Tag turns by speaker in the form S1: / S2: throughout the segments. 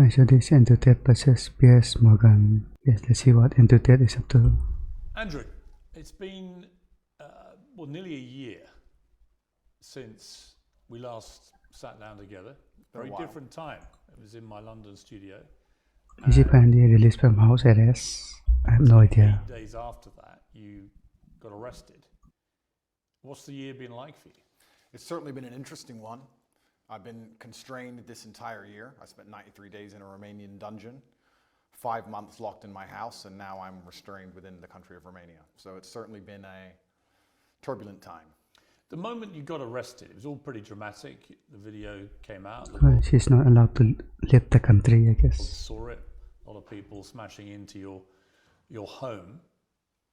S1: So this Andrew Tate versus Piers Morgan. Yes, let's see what Andrew Tate is up to.
S2: Andrew, it's been nearly a year since we last sat down together. Very different time. It was in my London studio.
S1: Is he finally released from house arrest? I have no idea.
S2: 8 days after that, you got arrested. What's the year been like for you?
S3: It's certainly been an interesting one. I've been constrained this entire year. I spent 93 days in a Romanian dungeon, 5 months locked in my house, and now I'm restrained within the country of Romania. So it's certainly been a turbulent time.
S2: The moment you got arrested, it was all pretty dramatic. The video came out.
S1: Well, she's not allowed to leave the country, I guess.
S2: Saw it. A lot of people smashing into your home.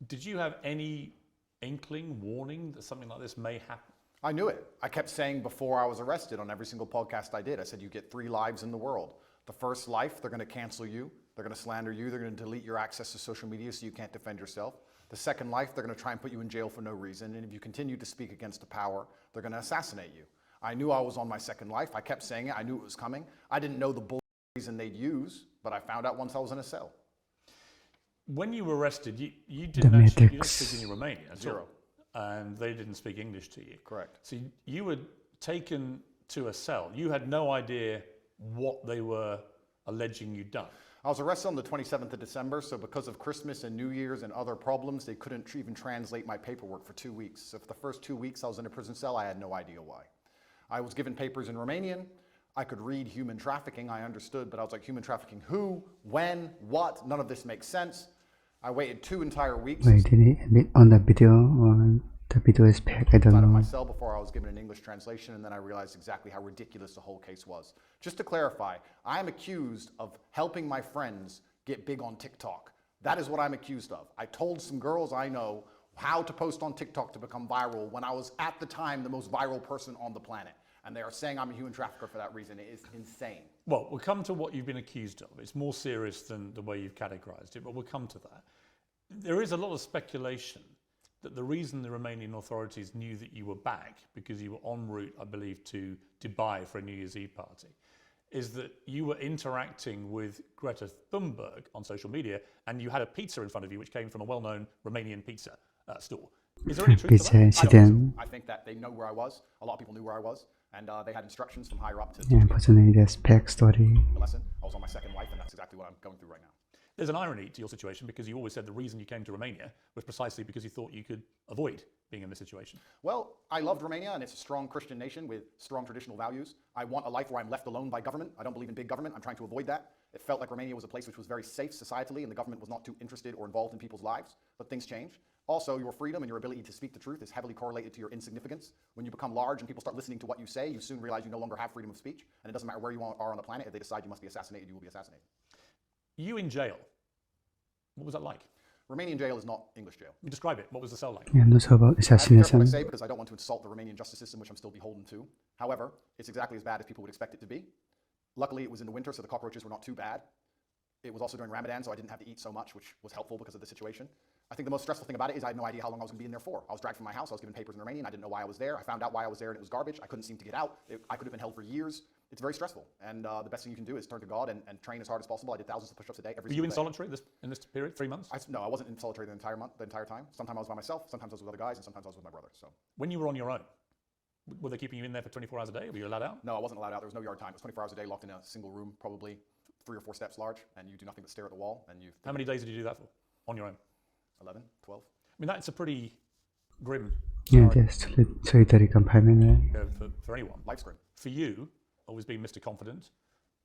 S2: Did you have any inkling, warning that something like this may happen?
S3: I knew it. I kept saying before I was arrested on every single podcast I did, I said, you get 3 lives in the world. The first life, they're going to cancel you. They're going to slander you. They're going to delete your access to social media so you can't defend yourself. The second life, they're going to try and put you in jail for no reason. And if you continue to speak against the power, they're going to assassinate you. I knew I was on my second life. I kept saying it. I knew it was coming. I didn't know the bull reason they'd use, but I found out once I was in a cell.
S2: When you were arrested, you didn't speak in Romanian at
S3: Zero.
S2: all. And they didn't speak English to you.
S3: Correct.
S2: So you were taken to a cell. You had no idea what they were alleging you'd done.
S3: I was arrested on the 27th of December, so because of Christmas and New Year's and other problems, they couldn't even translate my paperwork for 2 weeks. So for the first 2 weeks I was in a prison cell, I had no idea why. I was given papers in Romanian. I could read human trafficking, I understood, but I was like, human trafficking who, when, what? None of this makes sense. I waited 2 entire weeks.
S1: Wait, did he admit on the video or the video is back? I don't know.
S3: Out of my cell before I was given an English translation, and then I realized exactly how ridiculous the whole case was. Just to clarify, I am accused of helping my friends get big on TikTok. That is what I'm accused of. I told some girls I know how to post on TikTok to become viral when I was at the time the most viral person on the planet. And they are saying I'm a human trafficker for that reason. It is insane.
S2: Well, we'll come to what you've been accused of. It's more serious than the way you've categorized it, but we'll come to that. There is a lot of speculation that the reason the Romanian authorities knew that you were back, because you were en route, I believe, to Dubai for a New Year's Eve party, is that you were interacting with Greta Thunberg on social media, and you had a pizza in front of you which came from a well-known Romanian pizza store. Is there any truth to that?
S3: I think that they know where I was. A lot of people knew where I was, and they had instructions from higher up to
S1: yeah, personally, there's backstory.
S3: Lesson. I was on my second life, and that's exactly what I'm going through right now.
S2: There's an irony to your situation because you always said the reason you came to Romania was precisely because you thought you could avoid being in this situation.
S3: Well, I loved Romania, and it's a strong Christian nation with strong traditional values. I want a life where I'm left alone by government. I don't believe in big government. I'm trying to avoid that. It felt like Romania was a place which was very safe societally, and the government was not too interested or involved in people's lives, but things change. Also, your freedom and your ability to speak the truth is heavily correlated to your insignificance. When you become large and people start listening to what you say, you soon realize you no longer have freedom of speech, and it doesn't matter where you are on the planet. If they decide you must be assassinated, you will be assassinated.
S2: You in jail. What was that like?
S3: Romanian jail is not English jail.
S2: You describe it. What was the cell like?
S1: Yeah, not so about assassination.
S3: I say because I don't want to insult the Romanian justice system, which I'm still beholden to. However, it's exactly as bad as people would expect it to be. Luckily, it was in the winter, so the cockroaches were not too bad. It was also during Ramadan, so I didn't have to eat so much, which was helpful because of the situation. I think the most stressful thing about it is I had no idea how long I was going to be in there for. I was dragged from my house. I was given papers in Romanian. I didn't know why I was there. I found out why I was there, and it was garbage. I couldn't seem to get out. I could have been held for years. It's very stressful, and the best thing you can do is turn to God and train as hard as possible. I did thousands of push-ups a day.
S2: Were you in solitary in this period, 3 months?
S3: No, I wasn't in solitary the entire time. Sometimes I was by myself, sometimes I was with other guys, and sometimes I was with my brother. So
S2: when you were on your own, were they keeping you in there for 24 hours a day? Were you allowed out?
S3: No, I wasn't allowed out. There was no yard time. It was 24 hours a day, locked in a single room, probably 3 or 4 steps large, and you do nothing but stare at the wall. And
S2: How many days did you do that for, on your own?
S3: 11, 12.
S2: I mean, that's a pretty grim
S1: yeah, there's solitary confinement
S2: for anyone.
S3: Life's grim.
S2: For you, always being Mr. Confident,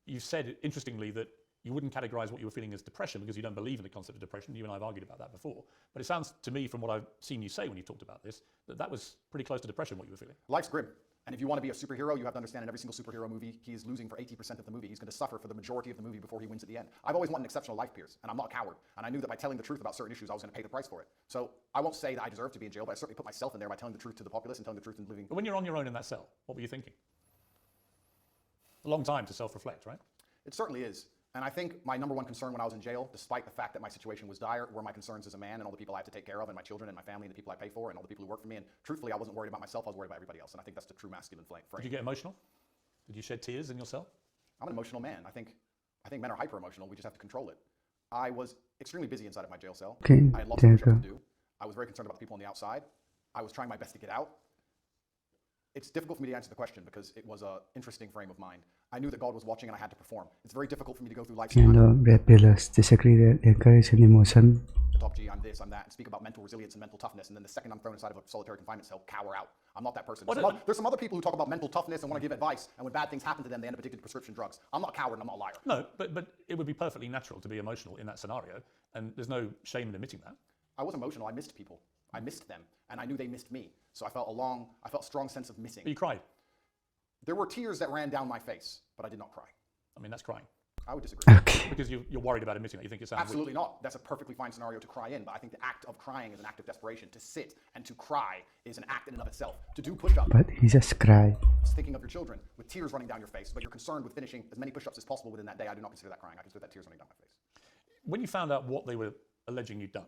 S2: you said, interestingly, that you wouldn't categorize what you were feeling as depression because you don't believe in the concept of depression. You and I have argued about that before. But it sounds to me, from what I've seen you say when you've talked about this, that was pretty close to depression, what you were feeling.
S3: Life's grim. And if you want to be a superhero, you have to understand in every single superhero movie, he is losing for 80% of the movie. He's going to suffer for the majority of the movie before he wins at the end. I've always wanted an exceptional life, Piers, and I'm not a coward. And I knew that by telling the truth about certain issues, I was going to pay the price for it. So I won't say that I deserve to be in jail, but I certainly put myself in there by telling the truth to the populace and telling the truth and living.
S2: But when you're on your own in that cell, what were you thinking? A long time to self-reflect, right?
S3: It certainly is. And I think my number one concern when I was in jail, despite the fact that my situation was dire, were my concerns as a man and all the people I had to take care of, and my children and my family and the people I pay for and all the people who work for me. And truthfully, I wasn't worried about myself, I was worried about everybody else. And I think that's the true masculine frame.
S2: Did you get emotional? Did you shed tears in your cell?
S3: I'm an emotional man. I think I think men are hyper-emotional. We just have to control it. I was extremely busy inside of my jail cell.
S1: Okay,
S3: I had lots of
S1: jaga.
S3: push-ups to do. I was very concerned about the people on the outside. I was trying my best to get out. It's difficult for me to answer the question because it was an interesting frame of mind. I knew that God was watching and I had to perform. It's very difficult for me to go through life
S1: And Brad Piers disagree that encourage an emotion.
S3: top G, I'm this, I'm that, and speak about mental resilience and mental toughness, and then the second I'm thrown inside of a solitary confinement cell, cower out. I'm not that person. There's some other people who talk about mental toughness and want to give advice, and when bad things happen to them, they end up addicted to prescription drugs. I'm not a coward and I'm not a liar.
S2: No, but it would be perfectly natural to be emotional in that scenario, and there's no shame in admitting that.
S3: I was emotional. I missed people. I missed them, and I knew they missed me. So I felt a strong sense of missing.
S2: But you cried.
S3: There were tears that ran down my face, but I did not cry.
S2: I mean, that's crying.
S3: I would disagree.
S1: Okay.
S2: Because you're worried about admitting that. You think it sounds
S3: Absolutely not. That's a perfectly fine scenario to cry in, but I think the act of crying is an act of desperation. To sit and to cry is an act in and of itself. To do push-ups,
S1: But he just cry.
S3: thinking of your children with tears running down your face, but you're concerned with finishing as many push-ups as possible within that day, I do not consider that crying. I consider that tears running down my face.
S2: When you found out what they were alleging you'd done,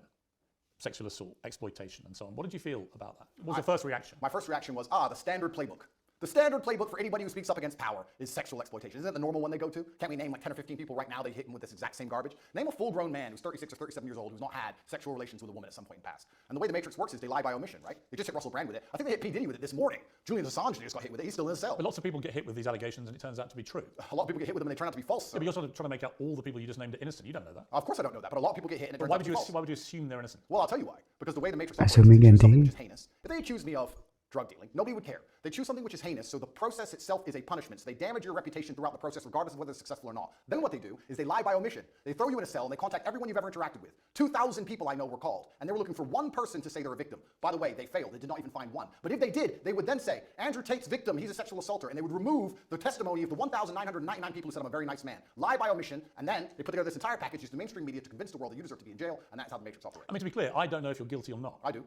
S2: sexual assault, exploitation, and so on, what did you feel about that? What was your first reaction?
S3: My first reaction was, the standard playbook. The standard playbook for anybody who speaks up against power is sexual exploitation. Isn't that the normal one they go to? Can't we name like 10 or 15 people right now they hit him with this exact same garbage? Name a full-grown man who's 36 or 37 years old who's not had sexual relations with a woman at some point in the past. And the way the Matrix works is they lie by omission, right? They just hit Russell Brand with it. I think they hit P. Diddy with it this morning. Julian Assange just got hit with it. He's still in his cell.
S2: But lots of people get hit with these allegations and it turns out to be true.
S3: A lot of people get hit with them and they turn out to be false.
S2: Yeah, but you're sort of trying to make out all the people you just named are innocent. You don't know that.
S3: Of course I don't know that, but a lot of people get hit and it
S2: But
S3: turns
S2: why
S3: out to be false.
S2: would you assume they're innocent?
S3: Well, I'll tell you why. Because the way the Matrix
S1: Assuming
S3: operates is they choose something
S1: indeed.
S3: which is heinous. If they accuse me of drug dealing, nobody would care. They choose something which is heinous, so the process itself is a punishment. So they damage your reputation throughout the process, regardless of whether it's successful or not. Then what they do is they lie by omission. They throw you in a cell and they contact everyone you've ever interacted with. 2,000 people I know were called, and they were looking for one person to say they're a victim. By the way, they failed. They did not even find one. But if they did, they would then say, Andrew Tate's victim, he's a sexual assaulter, and they would remove the testimony of the 1,999 people who said I'm a very nice man. Lie by omission, and then they put together this entire package, used the mainstream media to convince the world that you deserve to be in jail, and that's how the Matrix operates.
S2: I mean, to be clear, I don't know if you're guilty or not.
S3: I do.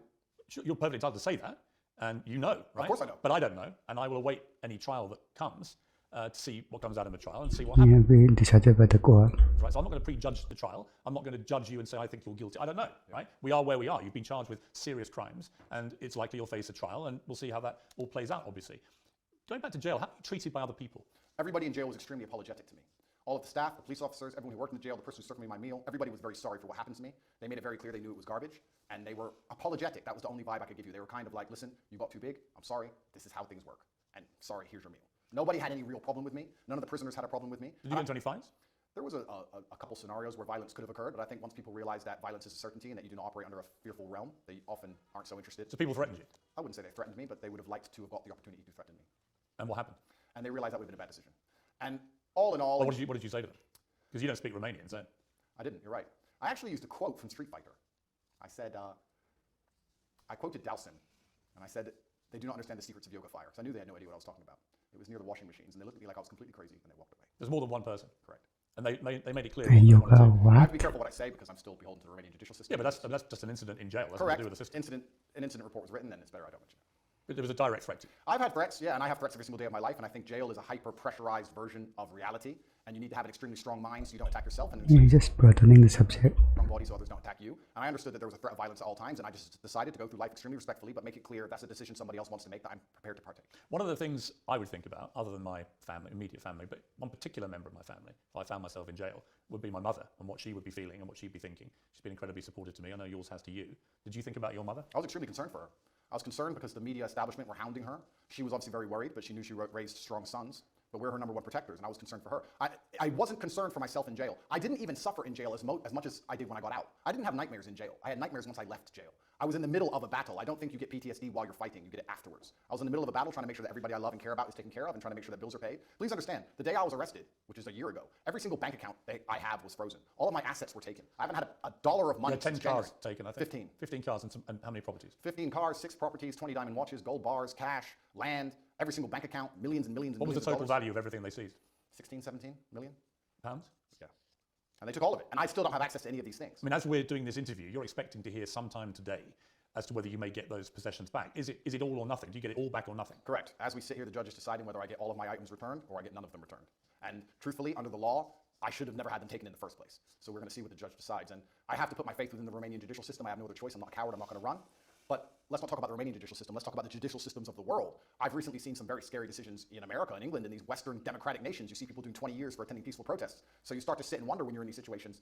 S2: You're perfectly entitled to say that, and you know, right?
S3: Of course I know.
S2: But I don't know, and I will await any trial that comes to see what comes out of the trial and see what happens.
S1: He will be decided by the court.
S2: Right? So I'm not going to prejudge the trial. I'm not going to judge you and say I think you're guilty. I don't know, right? We are where we are. You've been charged with serious crimes, and it's likely you'll face a trial, and we'll see how that all plays out, obviously. Going back to jail, how are you treated by other people?
S3: Everybody in jail was extremely apologetic to me. All of the staff, the police officers, everyone who worked in the jail, the person who served me my meal, everybody was very sorry for what happened to me. They made it very clear they knew it was garbage, and they were apologetic. That was the only vibe I could give you. They were kind of like, listen, you got too big. I'm sorry. This is how things work. And sorry, here's your meal. Nobody had any real problem with me. None of the prisoners had a problem with me.
S2: Did you get into any fines?
S3: There was a couple scenarios where violence could have occurred, but I think once people realize that violence is a certainty and that you do not operate under a fearful realm, they often aren't so interested.
S2: So people threatened you,
S3: I wouldn't say they threatened me, but they would have liked to have got the opportunity to threaten me.
S2: and what happened?
S3: And they realized that would have been a bad decision. And all in all...
S2: Well, what did you say to them? Because you don't speak Romanian, so...
S3: I didn't, you're right. I actually used a quote from Street Fighter. I said, I quoted Dowson, and I said, they do not understand the secrets of yoga fire. So I knew they had no idea what I was talking about. It was near the washing machines, and they looked at me like I was completely crazy, and they walked away.
S2: There's more than one person.
S3: Correct.
S2: And they made it clear.
S1: Hey,
S2: what they wanted
S1: yoga,
S2: to do.
S3: I have
S1: what?
S3: to be careful what I say because I'm still beholden to the Romanian judicial system.
S2: Yeah, but that's just an incident in jail. That's
S3: correct.
S2: nothing to do with the system.
S3: An incident report was written, and it's better I don't mention it.
S2: But there was a direct threat to you.
S3: I've had threats, yeah, and I have threats every single day of my life, and I think jail is a hyper-pressurized version of reality, and you need to have an extremely strong mind so you don't attack yourself, and
S1: You're just broadening the subject.
S3: strong body so others don't attack you. And I understood that there was a threat of violence at all times, and I just decided to go through life extremely respectfully, but make it clear if that's a decision somebody else wants to make, that I'm prepared to partake.
S2: One of the things I would think about, other than my family, immediate family, but one particular member of my family, if I found myself in jail, would be my mother and what she would be feeling and what she'd be thinking. She's been incredibly supportive to me. I know yours has to you. Did you think about your mother?
S3: I was extremely concerned for her. I was concerned because the media establishment were hounding her. She was obviously very worried, but she knew she raised strong sons. But we're her number one protectors, and I was concerned for her. I wasn't concerned for myself in jail. I didn't even suffer in jail as much as I did when I got out. I didn't have nightmares in jail. I had nightmares once I left jail. I was in the middle of a battle. I don't think you get PTSD while you're fighting. You get it afterwards. I was in the middle of a battle trying to make sure that everybody I love and care about is taken care of and trying to make sure that bills are paid. Please understand, the day I was arrested, which is a year ago, every single bank account I have was frozen. All of my assets were taken. I haven't had a dollar of money
S2: You had 10
S3: since
S2: cars
S3: January.
S2: taken, I think.
S3: 15.
S2: 15 cars and how many properties?
S3: 15 cars, 6 properties, 20 diamond watches, gold bars, cash, land, every single bank account, millions and millions and
S2: What was
S3: millions
S2: the
S3: of
S2: total
S3: dollars.
S2: value of everything they seized?
S3: 16, 17 million?
S2: Pounds?
S3: Yeah. And they took all of it. And I still don't have access to any of these things.
S2: I mean, as we're doing this interview, you're expecting to hear sometime today as to whether you may get those possessions back. Is it all or nothing? Do you get it all back or nothing?
S3: Correct. As we sit here, the judge is deciding whether I get all of my items returned or I get none of them returned. And truthfully, under the law, I should have never had them taken in the first place. So we're going to see what the judge decides. And I have to put my faith within the Romanian judicial system. I have no other choice. I'm not a coward. I'm not going to run. But let's not talk about the Romanian judicial system. Let's talk about the judicial systems of the world. I've recently seen some very scary decisions in America and England and these Western democratic nations. You see people doing 20 years for attending peaceful protests. So you start to sit and wonder when you're in these situations,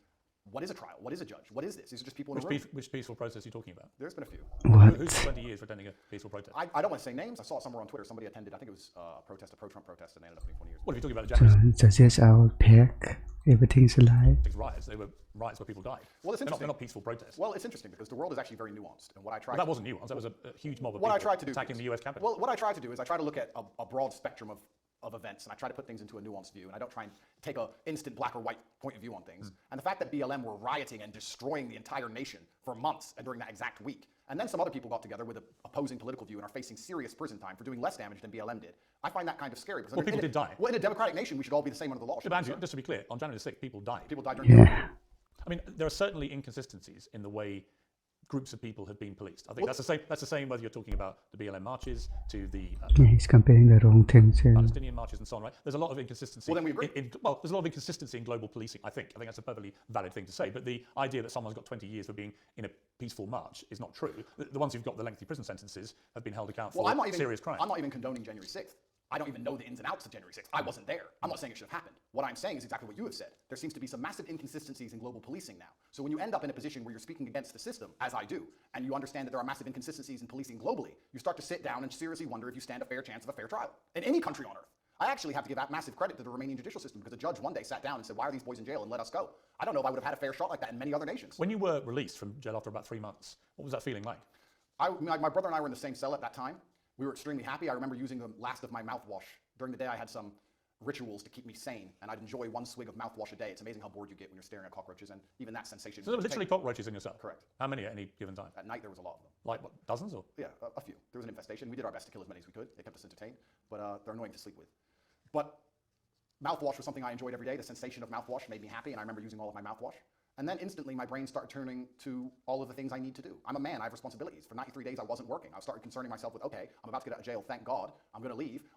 S3: what is a trial? What is a judge? What is this? These are just people in a room.
S2: Which peaceful protest are you talking about?
S3: There's been a few.
S1: What?
S2: Who's 20 years for attending a peaceful protest?
S3: I don't want to say names. I saw it somewhere on Twitter. Somebody attended, I think it was a protest, a pro-Trump protest, and they ended up being 20 years.
S2: What, if you're talking about the January
S1: Judges our pack. Everything's alive.
S2: 6 riots? They were riots where people died.
S3: Well, it's interesting.
S2: They're not peaceful protests.
S3: Well, it's interesting because the world is actually very nuanced. And what I tried
S2: That wasn't nuanced. That was a huge mob of
S3: what
S2: people
S3: I tried to do
S2: attacking
S3: is-
S2: the US Capitol.
S3: Well, what I try to do is I try to look at a broad spectrum of events, and I try to put things into a nuanced view, and I don't try and take a instant black or white point of view on things. And the fact that BLM were rioting and destroying the entire nation for months and during that exact week, and then some other people got together with an opposing political view and are facing serious prison time for doing less damage than BLM did, I find that kind of scary. Because
S2: Well, people did die.
S3: Well, in a democratic nation, we should all be the same under the law.
S2: Yeah, but Andrew, just to be clear, on January 6th, people died.
S3: People died during
S1: Yeah.
S2: I mean, there are certainly inconsistencies in the way groups of people have been policed. I think that's the same whether you're talking about the BLM marches to the
S1: Yeah, he's comparing the wrong things here.
S2: Palestinian marches and so on, right? There's a lot of inconsistency.
S3: Well, then we agree.
S2: There's a lot of inconsistency in global policing, I think. I think that's a perfectly valid thing to say. But the idea that someone's got 20 years for being in a peaceful march is not true. The ones who've got the lengthy prison sentences have been held accountable for serious crimes.
S3: I'm not even condoning January 6th. I don't even know the ins and outs of January 6th. I wasn't there. I'm not saying it should have happened. What I'm saying is exactly what you have said. There seems to be some massive inconsistencies in global policing now. So when you end up in a position where you're speaking against the system, as I do, and you understand that there are massive inconsistencies in policing globally, you start to sit down and seriously wonder if you stand a fair chance of a fair trial in any country on earth. I actually have to give that massive credit to the Romanian judicial system because a judge one day sat down and said, why are these boys in jail, and let us go. I don't know if I would have had a fair shot like that in many other nations.
S2: When you were released from jail after about 3 months, what was that feeling like?
S3: My brother and I were in the same cell at that time. We were extremely happy. I remember using the last of my mouthwash. During the day, I had some rituals to keep me sane, and I'd enjoy 1 swig of mouthwash a day. It's amazing how bored you get when you're staring at cockroaches, and even that sensation.
S2: So there were literally cockroaches in your cell?
S3: Correct.
S2: How many at any given time?
S3: At night, there was a lot of them.
S2: Like what, dozens or?
S3: Yeah, a few. There was an infestation. We did our best to kill as many as we could. They kept us entertained, but they're annoying to sleep with. But mouthwash was something I enjoyed every day. The sensation of mouthwash made me happy, and I remember using all of my mouthwash. And then instantly, my brain started turning to all of the things I need to do. I'm a man. I have responsibilities. For 93 days, I wasn't working. I started concerning myself with, okay, I'm about to get out of jail. Thank God. I'm going to leave.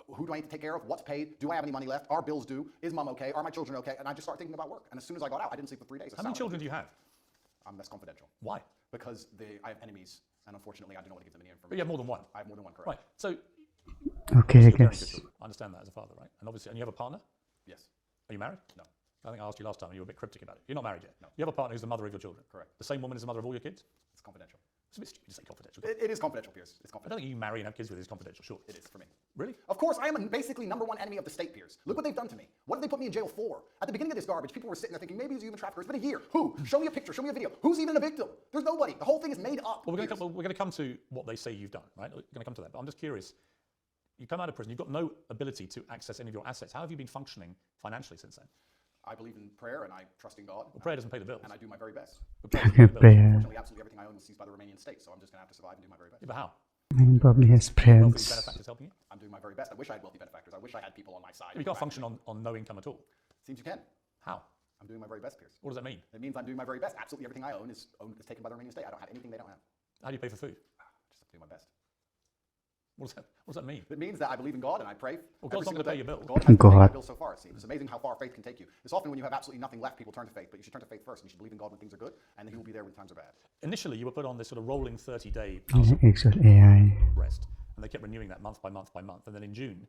S3: Who do I need to take care of? What's paid? Do I have any money left? Are bills due? Is mom okay? Are my children okay? And I just started thinking about work. And as soon as I got out, I didn't sleep for 3 days.
S2: How many children do you have?
S3: That's confidential.
S2: Why?
S3: Because I have enemies, and unfortunately, I don't know what to give them any information.
S2: But you have more than one.
S3: I have more than one, correct?
S2: Right. So
S1: Okay, I
S2: you're very
S1: guess.
S2: good. I understand that as a father, right? And obviously, and you have a partner?
S3: Yes.
S2: Are you married?
S3: No.
S2: I think I asked you last time and you were a bit cryptic about it. You're not married yet?
S3: No.
S2: You have a partner who's the mother of your children?
S3: Correct.
S2: The same woman is the mother of all your kids?
S3: It's confidential.
S2: It's a bit stupid to say confidential.
S3: It is confidential, Piers. It's
S2: I
S3: confidential.
S2: don't think you marry and have kids with is confidential, sure.
S3: It is for me.
S2: Really?
S3: Of course, I am basically #1 enemy of the state, Piers. Look what they've done to me. What did they put me in jail for? At the beginning of this garbage, people were sitting there thinking, maybe he's a human trafficker. It's been a year. Who? Show me a picture. Show me a video. Who's even a victim? There's nobody. The whole thing is made up.
S2: Well, we're
S3: Piers.
S2: going to come to what they say you've done, right? We're going to come to that. But I'm just curious. You come out of prison, you've got no ability to access any of your assets. How have you been functioning financially since then?
S3: I believe in prayer and I trust in God.
S2: Well, prayer doesn't pay the bills.
S3: And I do my very best.
S2: But prayer doesn't pay the bills.
S1: Prayer.
S3: Unfortunately, absolutely everything I own was seized by the Romanian state, so I'm just going to have to survive and do my very best.
S2: Yeah, but how?
S1: He probably has
S2: Wealthy
S1: friends.
S2: benefactors helping you?
S3: I'm doing my very best. I wish I had wealthy benefactors. I wish I had people on my side.
S2: You can't function on no income at all.
S3: Seems you can.
S2: How?
S3: I'm doing my very best, Piers.
S2: What does that mean?
S3: It means I'm doing my very best. Absolutely everything I own is taken by the Romanian state. I don't have anything they don't have.
S2: How do you pay for food?
S3: Just have to do my best.
S2: What does that mean?
S3: It means that I believe in God and I pray.
S2: Well, God's not
S3: every
S2: going to pay
S3: single
S2: your
S3: day.
S2: bills.
S3: God has paid my
S1: God.
S3: bills so far, it seems. It's amazing how far faith can take you. It's often when you have absolutely nothing left, people turn to faith, but you should turn to faith first, and you should believe in God when things are good, and He will be there when times are bad.
S2: Initially, you were put on this sort of rolling 30-day
S1: Actual AI.
S2: arrest, and they kept renewing that month by month by month. And then in June,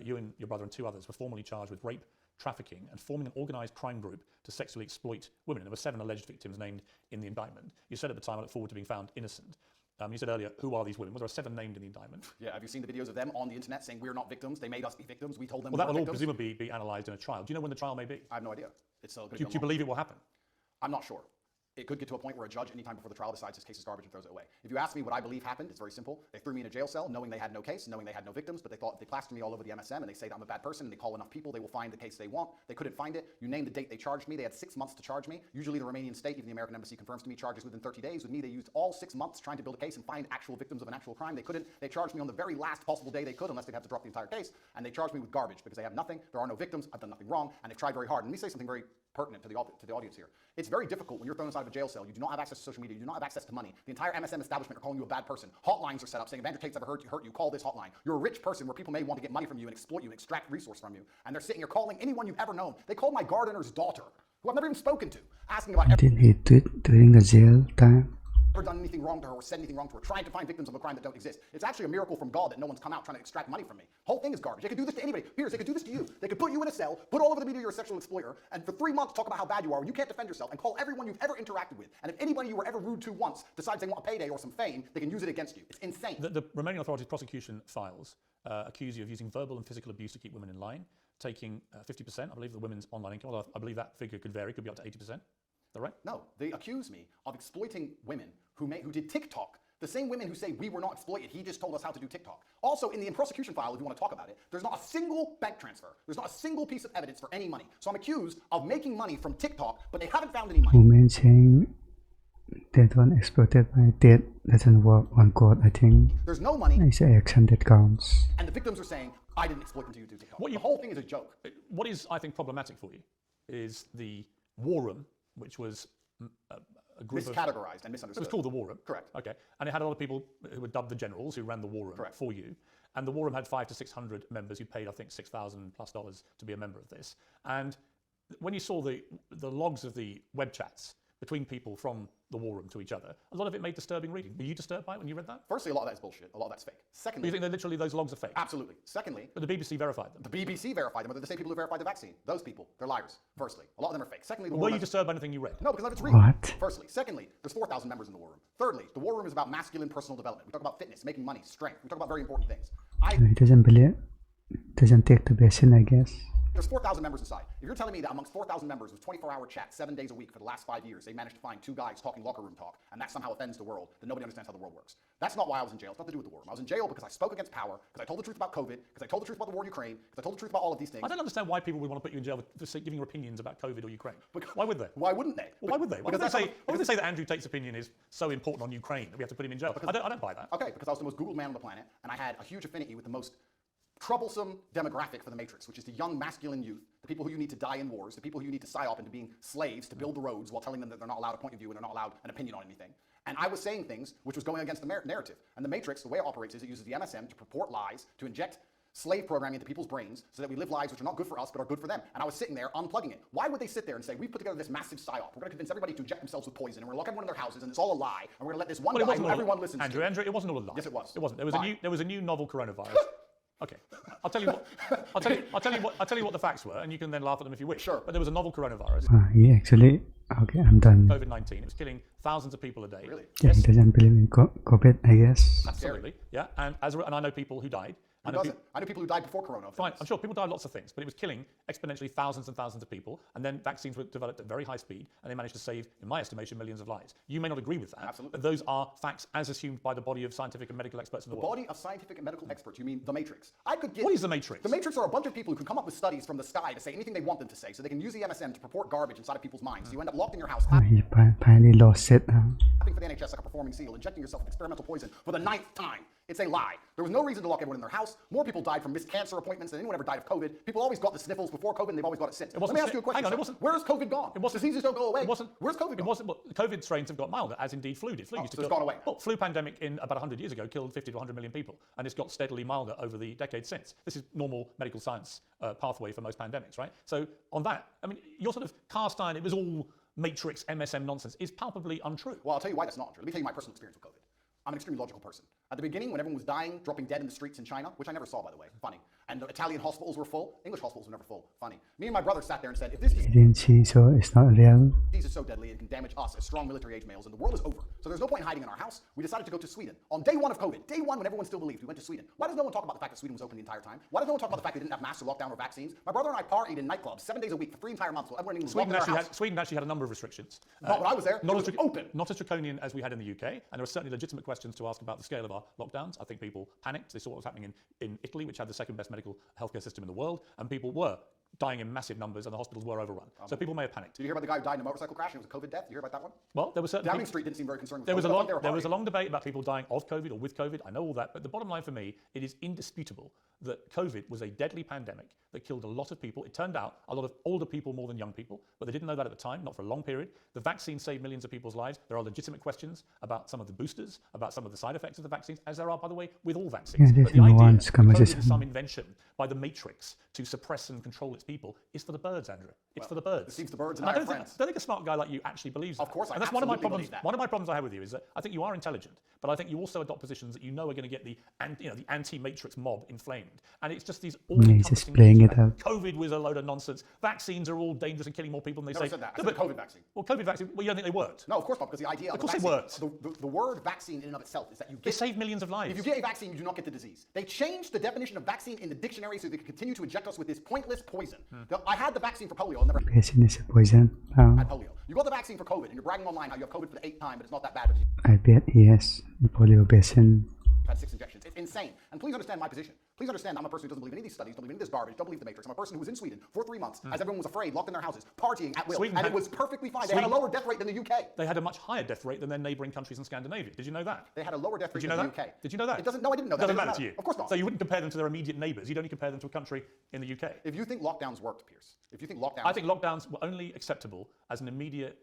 S2: you and your brother and 2 others were formally charged with rape, trafficking, and forming an organised crime group to sexually exploit women. And there were 7 alleged victims named in the indictment. You said at the time, I look forward to being found innocent. You said earlier, who are these women? Well, there are 7 named in the indictment.
S3: Yeah, have you seen the videos of them on the internet saying we're not victims? They made us be victims. We told them
S2: Well,
S3: we
S2: that
S3: weren't
S2: will all
S3: victims.
S2: presumably be analysed in a trial. Do you know when the trial may be?
S3: I have no idea. It's going to
S2: Do you believe it will happen?
S3: I'm not sure. It could get to a point where a judge, anytime before the trial, decides his case is garbage and throws it away. If you ask me what I believe happened, it's very simple. They threw me in a jail cell knowing they had no case, knowing they had no victims, but they thought they plastered me all over the MSM and they say that I'm a bad person and they call enough people, they will find the case they want. They couldn't find it. You name the date they charged me. They had 6 months to charge me. Usually the Romanian state, even the American embassy confirms to me, charges within 30 days. With me, they used all 6 months trying to build a case and find actual victims of an actual crime. They couldn't. They charged me on the very last possible day they could, unless they'd have to drop the entire case. And they charged me with garbage because they have nothing. There are no victims. I've done nothing wrong. And they've tried very hard. And let me say something very pertinent to the audience here. It's very difficult when you're thrown inside of a jail cell. You do not have access to social media. You do not have access to money. The entire MSM establishment are calling you a bad person. Hotlines are set up saying, if Andrew Tate's ever hurt you, call this hotline. You're a rich person where people may want to get money from you and exploit you and extract resource from you. And they're sitting here calling anyone you've ever known. They called my gardener's daughter, who I've never even spoken to, asking about
S1: Didn't he do it during the jail time?
S3: never done anything wrong to her or said anything wrong to her, trying to find victims of a crime that don't exist. It's actually a miracle from God that no one's come out trying to extract money from me. Whole thing is garbage. They could do this to anybody. Piers, they could do this to you. They could put you in a cell, put all over the media you're a sexual exploiter, and for 3 months talk about how bad you are when you can't defend yourself, and call everyone you've ever interacted with. And if anybody you were ever rude to once decides they want a payday or some fame, they can use it against you. It's insane.
S2: The Romanian authorities' prosecution files accuse you of using verbal and physical abuse to keep women in line, taking 50%, I believe, the women's online income. Although I believe that figure could vary, could be up to 80%. Is that right?
S3: No, they accuse me of exploiting women who did TikTok. The same women who say we were not exploited, he just told us how to do TikTok. Also, in the prosecution file, if you want to talk about it, there's not a single bank transfer. There's not a single piece of evidence for any money. So I'm accused of making money from TikTok, but they haven't found any money.
S1: Women saying that one exploited by Tate doesn't work on court. I think
S3: there's no money.
S1: It's an action that counts.
S3: And the victims are saying, I didn't exploit them to do TikTok. The whole thing is a joke.
S2: What is, I think, problematic for you is the war room, which was a group
S3: miscategorized and misunderstood.
S2: It was called the war room.
S3: Correct.
S2: Okay. And it had a lot of people who were dubbed the generals who ran the war room
S3: Correct.
S2: for you. And the war room had 500 to 600 members who paid, I think, $6,000+ to be a member of this. And when you saw the logs of the web chats between people from the war room to each other, a lot of it made disturbing reading. Were you disturbed by it when you read that?
S3: Firstly, a lot of that is bullshit. A lot of that's fake. Secondly,
S2: you think that literally those logs are fake?
S3: Absolutely. Secondly,
S2: but the BBC verified them.
S3: The BBC verified them, but they're the same people who verified the vaccine. Those people, they're liars. Firstly, a lot of them are fake. Secondly,
S2: were you disturbed by anything you read?
S3: No, because none of it's real.
S1: What?
S3: Firstly. Secondly, there's 4,000 members in the war room. Thirdly, the war room is about masculine personal development. We talk about fitness, making money, strength. We talk about very important things.
S1: He doesn't believe, doesn't take the blessing, I guess.
S3: There's 4,000 members inside. If you're telling me that amongst 4,000 members with 24-hour chat 7 days a week for the last 5 years, they managed to find 2 guys talking locker room talk, and that somehow offends the world, then nobody understands how the world works. That's not why I was in jail. It's nothing to do with the war room. I was in jail because I spoke against power, because I told the truth about COVID, because I told the truth about the war in Ukraine, because I told the truth about all of these things.
S2: I don't understand why people would want to put you in jail for giving your opinions about COVID or Ukraine. Why would they?
S3: Why wouldn't they?
S2: Well, why would they? Why would they say that Andrew Tate's opinion is so important on Ukraine that we have to put him in jail? I don't buy that.
S3: Okay, because I was the most Googled man on the planet, and I had a huge affinity with the most troublesome demographic for the Matrix, which is the young masculine youth, the people who you need to die in wars, the people who you need to psyop into being slaves to build the roads while telling them that they're not allowed a point of view and they're not allowed an opinion on anything. And I was saying things which was going against the narrative. And the Matrix, the way it operates is it uses the MSM to purport lies, to inject slave programming into people's brains so that we live lives which are not good for us but are good for them. And I was sitting there unplugging it. Why would they sit there and say, we've put together this massive psyop, we're going to convince everybody to inject themselves with poison, and we're going to lock everyone in their houses, and it's all a lie, and we're going to let this one guy who everyone listens to.
S2: Andrew, it wasn't all a lie.
S3: Yes, it was.
S2: It wasn't. There was a new novel coronavirus. Okay, I'll tell you what the facts were, and you can then laugh at them if you wish.
S3: Sure.
S2: But there was a novel coronavirus.
S1: He actually, okay, I'm done.
S2: COVID-19. It was killing thousands of people a day.
S3: Really?
S1: Yeah,
S2: Yes.
S1: he doesn't believe in COVID, I guess.
S2: Absolutely. Yeah. And I know people who died.
S3: Who doesn't? I know people who died before Corona.
S2: Fine, I'm sure people died of lots of things, but it was killing exponentially thousands and thousands of people, and then vaccines were developed at very high speed, and they managed to save, in my estimation, millions of lives. You may not agree with that,
S3: Absolutely.
S2: but those are facts as assumed by the body of scientific and medical experts in the world.
S3: Body of scientific and medical experts, you mean the Matrix. I could get.
S2: What is the Matrix?
S3: The Matrix are a bunch of people who can come up with studies from the sky to say anything they want them to say, so they can use the MSM to purport garbage inside of people's minds. So you end up locked in your house,
S1: He finally lost it now.
S3: clapping for the NHS like a performing seal, injecting yourself with experimental poison for the 9th time. It's a lie. There was no reason to lock everyone in their house. More people died from missed cancer appointments than anyone ever died of COVID. People always got the sniffles before COVID, and they've always got it since. Let me ask you a question.
S2: Hang on,
S3: sir.
S2: it wasn't.
S3: Where's COVID gone? Diseases don't go away. Where's COVID gone?
S2: It wasn't. Well, COVID strains have got milder, as indeed flu did. Flu used to
S3: so it's
S2: kill.
S3: gone away.
S2: Well, flu pandemic in about 100 years ago killed 50 to 100 million people, and it's got steadily milder over the decades since. This is normal medical science pathway for most pandemics, right? So on that, I mean, your sort of cast iron, it was all Matrix MSM nonsense, is palpably untrue.
S3: Well, I'll tell you why that's not true. Let me tell you my personal experience with COVID. I'm an extremely logical person. At the beginning, when everyone was dying, dropping dead in the streets in China, which I never saw, by the way, funny, and the Italian hospitals were full, English hospitals were never full, funny. Me and my brother sat there and said, if this
S1: He didn't see, so it's not real.
S3: disease is so deadly it can damage us as strong military-age males, and the world is over. So there's no point in hiding in our house. We decided to go to Sweden. On day 1 of COVID, day 1 when everyone still believed, we went to Sweden. Why does no one talk about the fact that Sweden was open the entire time? Why does no one talk about the fact they didn't have masks or lockdown or vaccines? My brother and I partied in nightclubs 7 days a week for 3 entire months while everyone in England was locked in their house.
S2: Sweden actually had a number of restrictions.
S3: Not when I was there. It was open.
S2: Not as draconian as we had in the UK, and there are certainly legitimate questions to ask about the scale of our lockdowns. I think people panicked. They saw what was happening in Italy, which had the second best medical healthcare system in the world, and people were dying in massive numbers, and the hospitals were overrun. So people may have panicked.
S3: Did you hear about the guy who died in a motorcycle crash and it was a COVID death? You hear about that one?
S2: Well, there was certainly
S3: Downing Street didn't seem very concerned with
S2: there was
S3: COVID.
S2: a long debate about people dying of COVID or with COVID. I know all that, but the bottom line for me, it is indisputable that COVID was a deadly pandemic that killed a lot of people. It turned out a lot of older people more than young people, but they didn't know that at the time, not for a long period. The vaccine saved millions of people's lives. There are legitimate questions about some of the boosters, about some of the side effects of the vaccines, as there are, by the way, with all vaccines.
S1: Yeah,
S2: but the idea that COVID
S1: conversation.
S2: is some invention by the Matrix to suppress and control its its people is for the birds, Andrew. It's for the birds.
S3: It seems the birds
S2: and
S3: and
S2: I
S3: our
S2: don't
S3: friends.
S2: think a smart guy like you actually believes that.
S3: Of course, I
S2: and that's one of my
S3: absolutely
S2: problems.
S3: believe that.
S2: One of my problems I have with you is that I think you are intelligent, but I think you also adopt positions that you know are going to get the anti-matrix mob inflamed. And it's just these
S1: He's just
S2: all-encompassing
S1: playing
S2: things
S1: it
S2: about
S1: out.
S2: COVID was a load of nonsense. Vaccines are all dangerous and killing more people than they
S3: Never
S2: say.
S3: said that. I
S2: No,
S3: said the COVID vaccine.
S2: Well, COVID vaccine. Well, you don't think they worked?
S3: No, of course not, because the idea of the
S2: course they
S3: vaccine,
S2: worked.
S3: the word vaccine in and of itself is that you
S2: It
S3: get.
S2: saved millions of lives.
S3: If you get a vaccine, you do not get the disease. They changed the definition of vaccine in the dictionary so they could continue to inject us with this pointless poison. I had the vaccine for polio. I'll never
S1: Piercing is a poison.
S3: had polio. You got the vaccine for COVID, and you're bragging online how you have COVID for the 8th time, but it's not that bad.
S1: I bet he has the polio vaccine.
S3: Had 6 injections. It's insane. And please understand my position. Please understand I'm a person who doesn't believe in any of these studies, don't believe in any of this garbage, don't believe the Matrix. I'm a person who was in Sweden for 3 months as everyone was afraid, locked in their houses, partying at will.
S2: Sweden
S3: and
S2: had-
S3: it was perfectly fine. They had a lower death rate than the UK.
S2: They had a much higher death rate than their neighbouring countries in Scandinavia. Did you know that?
S3: They had a lower death rate
S2: Did you know
S3: than
S2: that?
S3: the UK.
S2: Did you know that?
S3: It doesn't. No, I didn't know that.
S2: Doesn't
S3: It
S2: matter to you.
S3: Of course not.
S2: So you wouldn't compare them to their immediate neighbours. You'd only compare them to a country in the UK.
S3: If you think lockdowns worked, Piers, if you think lockdowns,
S2: I think lockdowns were only acceptable as an immediate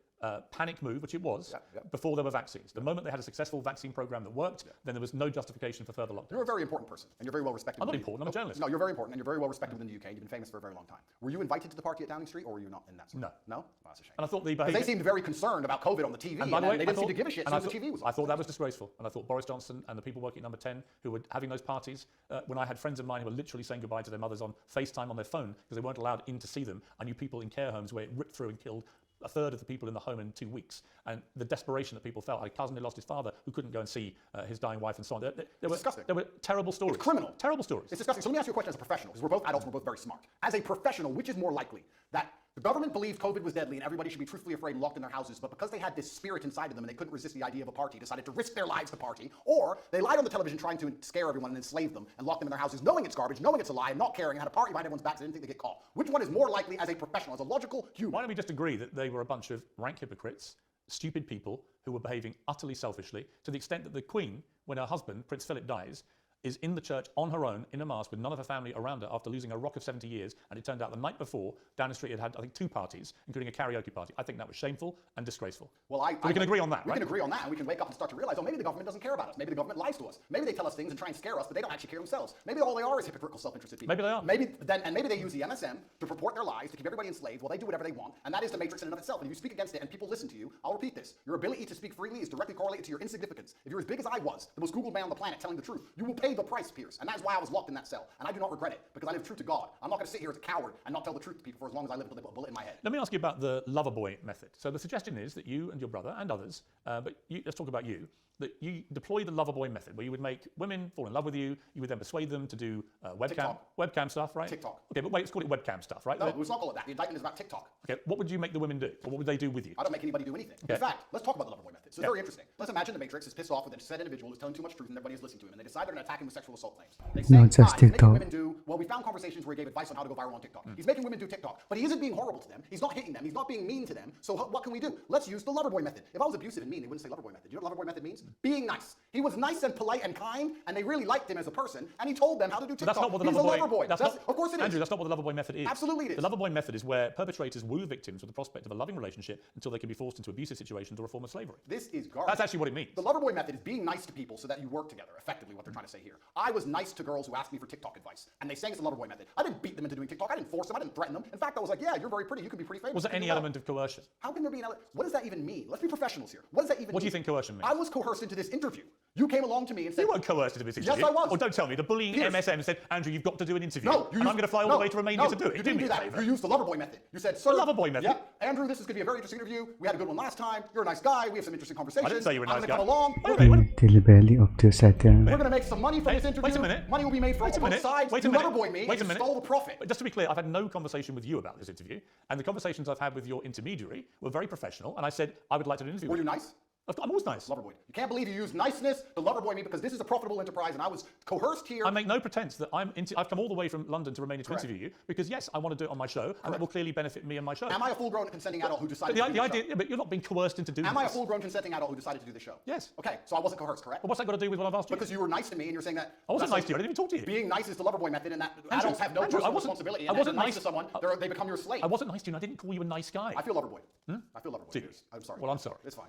S2: panic move, which it was, before there were vaccines. The moment they had a successful vaccine program that worked, then there was no justification for further lockdowns.
S3: you're a very important person, and you're very well respected.
S2: I'm not
S3: within the-
S2: important, I'm a journalist.
S3: No, you're very important, and you're very well respected within the UK, and you've been famous for a very long time. Were you invited to the party at Downing Street, or were you not in that?
S2: No.
S3: No? Oh, that's a shame.
S2: And I thought the
S3: Because
S2: behaviour...
S3: they seemed very concerned about COVID on the TV,
S2: And by the way,
S3: they
S2: I
S3: didn't
S2: thought,
S3: seem to give a shit
S2: and
S3: as soon as the TV was on.
S2: I thought that was disgraceful. And I thought Boris Johnson and the people working at Number 10 who were having those parties, when I had friends of mine who were literally saying goodbye to their mothers on FaceTime on their phone because they weren't allowed in to see them. I knew people in care homes where it ripped through and killed a third of the people in the home in 2 weeks. And the desperation that people felt. I had a cousin who lost his father who couldn't go and see his dying wife and so on.
S3: Disgusting.
S2: There were terrible stories.
S3: It's criminal.
S2: Terrible stories.
S3: It's disgusting. So let me ask you a question as a professional, because we're both adults, we're both very smart. As a professional, which is more likely? That the government believed COVID was deadly and everybody should be truthfully afraid and locked in their houses, but because they had this spirit inside of them and they couldn't resist the idea of a party, decided to risk their lives to party, or they lied on the television trying to scare everyone and enslave them and lock them in their houses, knowing it's garbage, knowing it's a lie, and not caring, and had a party behind everyone's backs and didn't think they get caught. Which one is more likely as a professional, as a logical human?
S2: Why don't we just agree that they were a bunch of rank hypocrites, stupid people who were behaving utterly selfishly, to the extent that the Queen, when her husband, Prince Philip, dies, is in the church on her own in a mask with none of her family around her after losing a rock of 70 years. And it turned out the night before, Downing Street had, I think, 2 parties, including a karaoke party. I think that was shameful and disgraceful.
S3: Well,
S2: we can agree on that,
S3: We
S2: right?
S3: can agree on that, and we can wake up and start to realize, oh, maybe the government doesn't care about us. Maybe the government lies to us. Maybe they tell us things and try and scare us, but they don't actually care themselves. Maybe all they are is hypocritical, self-interested people.
S2: Maybe they are.
S3: Maybe they use the MSM to purport their lies, to keep everybody enslaved while they do whatever they want, and that is the Matrix in and of itself. And if you speak against it and people listen to you, I'll repeat this. Your ability to speak freely is directly correlated to your insignificance. If you're as big as I was, the most Googled man on the planet telling the truth, you will pay the price, Piers. And that's why I was locked in that cell. And I do not regret it, because I live true to God. I'm not going to sit here as a coward and not tell the truth to people for as long as I live with a bullet in my head.
S2: Let me ask you about the lover boy method. So the suggestion is that you and your brother and others, let's talk about you, that you deploy the lover boy method, where you would make women fall in love with you, you would then persuade them to do webcam stuff, right?
S3: TikTok.
S2: Okay, but wait, let's call it webcam stuff, right?
S3: No, it's not called that. The indictment is about TikTok.
S2: Okay, what would you make the women do? Or what would they do with you?
S3: I don't make anybody do anything.
S2: Okay.
S3: In fact, let's talk about the lover boy method. So it's very interesting. Let's imagine the Matrix is pissed off with a said individual who's telling too much truth and everybody's listening to him, and they decide they're going to attack him with sexual assault claims. They say,
S1: Not just
S3: he's making
S1: TikTok.
S3: women do, well, we found conversations where he gave advice on how to go viral on TikTok. He's making women do TikTok, but he isn't being horrible to them. He's not hitting them. He's not being mean to them. So what can we do? Let's use the lover boy method. If I was abusive and mean, they wouldn't say lover boy method. You know what lover boy method means? Being nice. He was nice and polite and kind, and they really liked him as a person, and he told them how to do TikTok.
S2: But that's not what the
S3: He's
S2: lover
S3: a lover boy. Of course it is.
S2: Andrew, that's not what the lover boy method is.
S3: Absolutely it is.
S2: The lover boy method is where perpetrators woo victims with the prospect of a loving relationship until they can be forced into abusive situations or a form of slavery.
S3: This is garbage.
S2: That's actually what it means.
S3: The lover boy method is being nice to people so that you work together, effectively what they're trying to say here. I was nice to girls who asked me for TikTok advice, and they sang it's the lover boy method. I didn't beat them into doing TikTok. I didn't force them. I didn't threaten them. In fact, I was like, yeah, you're very pretty. You can be pretty famous.
S2: Was there any element of coercion?
S3: How can there be an element? What does that even mean? Let's be professionals here. What does that even mean?
S2: What do you think coercion means?
S3: I was coerced into this interview. You came along to me and said...
S2: You weren't coerced into this interview.
S3: Yes, I was.
S2: Oh, don't tell me. The bullying
S3: Piers.
S2: MSM said, Andrew, you've got to do an interview.
S3: No,
S2: I'm going to fly all the way to Romania to do it.
S3: You
S2: Do
S3: didn't
S2: me
S3: do
S2: a
S3: that.
S2: favour.
S3: You used the lover boy method. You said, sir...
S2: The lover boy method?
S3: Yeah, Andrew, this is going to be a very interesting interview. We had a good one last time. You're a nice guy. We have some interesting conversations.
S2: I didn't say you were a nice guy.
S3: I'm going to come along.
S2: Wait a minute.
S1: Deliberately obtuse
S3: We're going to make some money from this interview.
S2: Wait a minute.
S3: Money will be made from
S2: Wait a
S3: both
S2: minute.
S3: sides.
S2: Wait a
S3: You
S2: minute.
S3: lover boy me.
S2: Wait a
S3: and
S2: minute.
S3: stole the profit.
S2: But just to be clear, I've had no conversation with you about this interview, and the conversations I've had with your intermediary were very professional, and I said, I would like to do an interview
S3: Were
S2: with
S3: you
S2: you.
S3: nice?
S2: I'm always nice.
S3: Lover boy. You can't believe you used niceness to lover boy me because this is a profitable enterprise and I was coerced here.
S2: I make no pretense that I've come all the way from London to Romania to
S3: Correct.
S2: interview you because, yes, I want to do it on my show, and that will clearly benefit me and my show.
S3: Am I a full-grown consenting adult who decided
S2: But
S3: to do
S2: the
S3: the
S2: idea,
S3: show?
S2: yeah, but you're not being coerced into doing
S3: Am I a
S2: this.
S3: full-grown consenting adult who decided to do the show?
S2: Yes.
S3: Okay, so I wasn't coerced, correct?
S2: But what's that got to do with what I've asked you?
S3: Because you were nice to me and you're saying that...
S2: I wasn't
S3: that's
S2: nice to you. I didn't even talk to you.
S3: Being nice is the lover boy method and that
S2: Andrew,
S3: adults have no
S2: Andrew,
S3: personal responsibility.
S2: I
S3: And
S2: wasn't
S3: nice
S2: nice
S3: to someone, they become your slave.
S2: I wasn't nice to you, and I didn't call you a nice guy.
S3: I feel lover boy. I feel lover boy.
S2: Do you?
S3: Piers. I'm sorry.
S2: Well, I'm sorry.
S3: It's fine.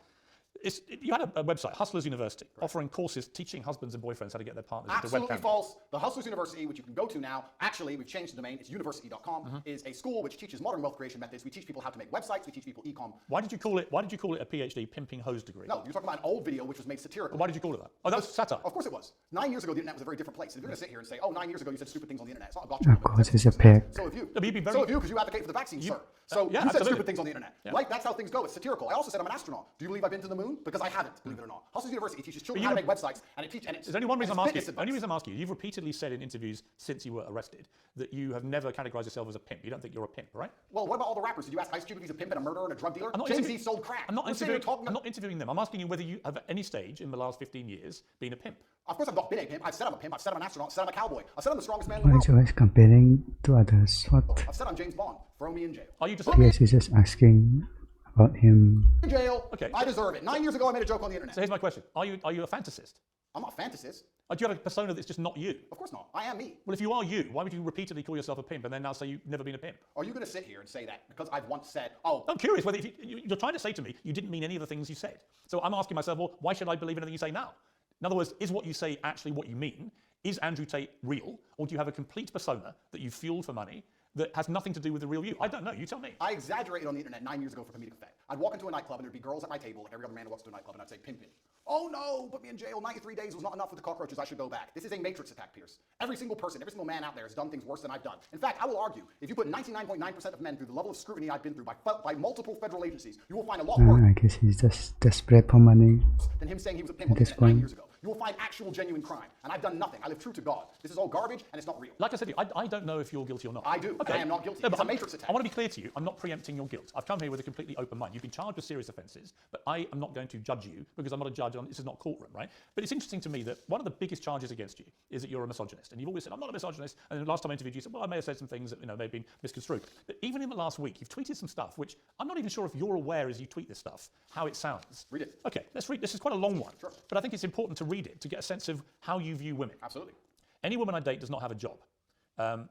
S2: You had a website, Hustlers University, offering courses teaching husbands and boyfriends how to get their partners into
S3: Absolutely
S2: webcam.
S3: false. The Hustlers University, which you can go to now, actually, we've changed the domain, it's university.com, is a school which teaches modern wealth creation methods. We teach people how to make websites, we teach people e-com.
S2: Why did you call it a PhD pimping hose degree?
S3: No, you're talking about an old video which was made satirical.
S2: Why did you call it that? Oh, that's satire.
S3: Of course it was. 9 years ago, the internet was a very different place. If you're going to sit here and say, oh, 9 years ago you said stupid things on the internet, it's not a gotcha.
S1: Of course, it's a peg.
S3: So have you.
S2: No, but you'd be very-
S3: So have you, because you advocate for the vaccine, sir. So
S2: yeah,
S3: you said
S2: absolutely.
S3: stupid things on the internet.
S2: Yeah.
S3: Right? That's how things go. It's satirical. I also said I'm an astronaut. Do you believe I've been to the moon? Because I haven't, believe it or not. Hustlers University teaches children how to make websites, and it teaches.
S2: There's only one reason I'm asking you. Only reason I'm asking you. You've repeatedly said in interviews since you were arrested that you have never categorized yourself as a pimp. You don't think you're a pimp, right?
S3: Well, what about all the rappers? Did you ask Ice Cube if he's a pimp and a murderer and a drug dealer?
S2: I'm not
S3: Jay-Z sold crack.
S2: I'm not
S3: We're sitting here
S2: interviewing.
S3: talking
S2: I'm not interviewing them. I'm asking you whether you have at any stage in the last 15 years been a pimp.
S3: Of course I've not been a pimp. I've said I'm a pimp. I've said I'm an astronaut. I've said I'm a cowboy. I've said I'm the strongest man in the
S1: Why
S3: world.
S1: is he always comparing to others? What?
S3: I've said I'm James Bond. Throw me in jail.
S2: Are you just
S1: Piers is just asking about him.
S3: In jail.
S2: Okay.
S3: I deserve it. 9 years ago I made a joke on the internet.
S2: So here's my question: Are you a fantasist?
S3: I'm not a fantasist.
S2: Or do you have a persona that's just not you?
S3: Of course not. I am me.
S2: Well, if you are you, why would you repeatedly call yourself a pimp and then now say you've never been a pimp?
S3: Are you going to sit here and say that because I've once said, oh,
S2: I'm curious whether you're trying to say to me you didn't mean any of the things you said. So I'm asking myself, well, why should I believe anything you say now? In other words, is what you say actually what you mean? Is Andrew Tate real? Or do you have a complete persona that you fueled for money that has nothing to do with the real you? I don't know. You tell me.
S3: I exaggerated on the internet 9 years ago for comedic effect. I'd walk into a nightclub and there'd be girls at my table, like every other man who walks to a nightclub, and I'd say, pimping. Oh no, put me in jail. 93 days was not enough with the cockroaches. I should go back. This is a matrix attack, Piers. Every single person, every single man out there has done things worse than I've done. In fact, I will argue, if you put 99.9% of men through the level of scrutiny I've been through by multiple federal agencies, you will find a lot worse
S1: I guess he's just desperate for money.
S3: than him saying he was a pimp on the
S1: this
S3: internet 9
S1: point.
S3: years ago. You will find actual genuine crime. And I've done nothing. I live true to God. This is all garbage and it's not real.
S2: Like I said to you, I don't know if you're guilty or not.
S3: I do.
S2: Okay.
S3: I am not guilty.
S2: No,
S3: It's
S2: but
S3: a matrix attack.
S2: I want to be clear to you. I'm not preempting your guilt. I've come here with a completely open mind. You've been charged with serious offences, but I am not going to judge you because I'm not a judge. This is not courtroom, right? But it's interesting to me that one of the biggest charges against you is that you're a misogynist. And you've always said, I'm not a misogynist. And then last time I interviewed you, you said, well, I may have said some things that may have been misconstrued. But even in the last week, you've tweeted some stuff, which I'm not even sure if you're aware as you tweet this stuff, how it sounds.
S3: Read it.
S2: Okay, let's read. This is quite a long one.
S3: Sure.
S2: But I think it's important to read it to get a sense of how you view women.
S3: Absolutely.
S2: Any woman I date does not have a job.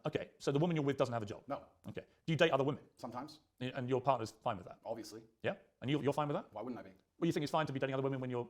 S2: Okay, so the woman you're with doesn't have a job.
S3: No.
S2: Okay. Do you date other women?
S3: Sometimes.
S2: And your partner's fine with that?
S3: Obviously.
S2: Yeah? And you're fine with that?
S3: Why wouldn't I be?
S2: Well, you think it's fine to be dating other women when you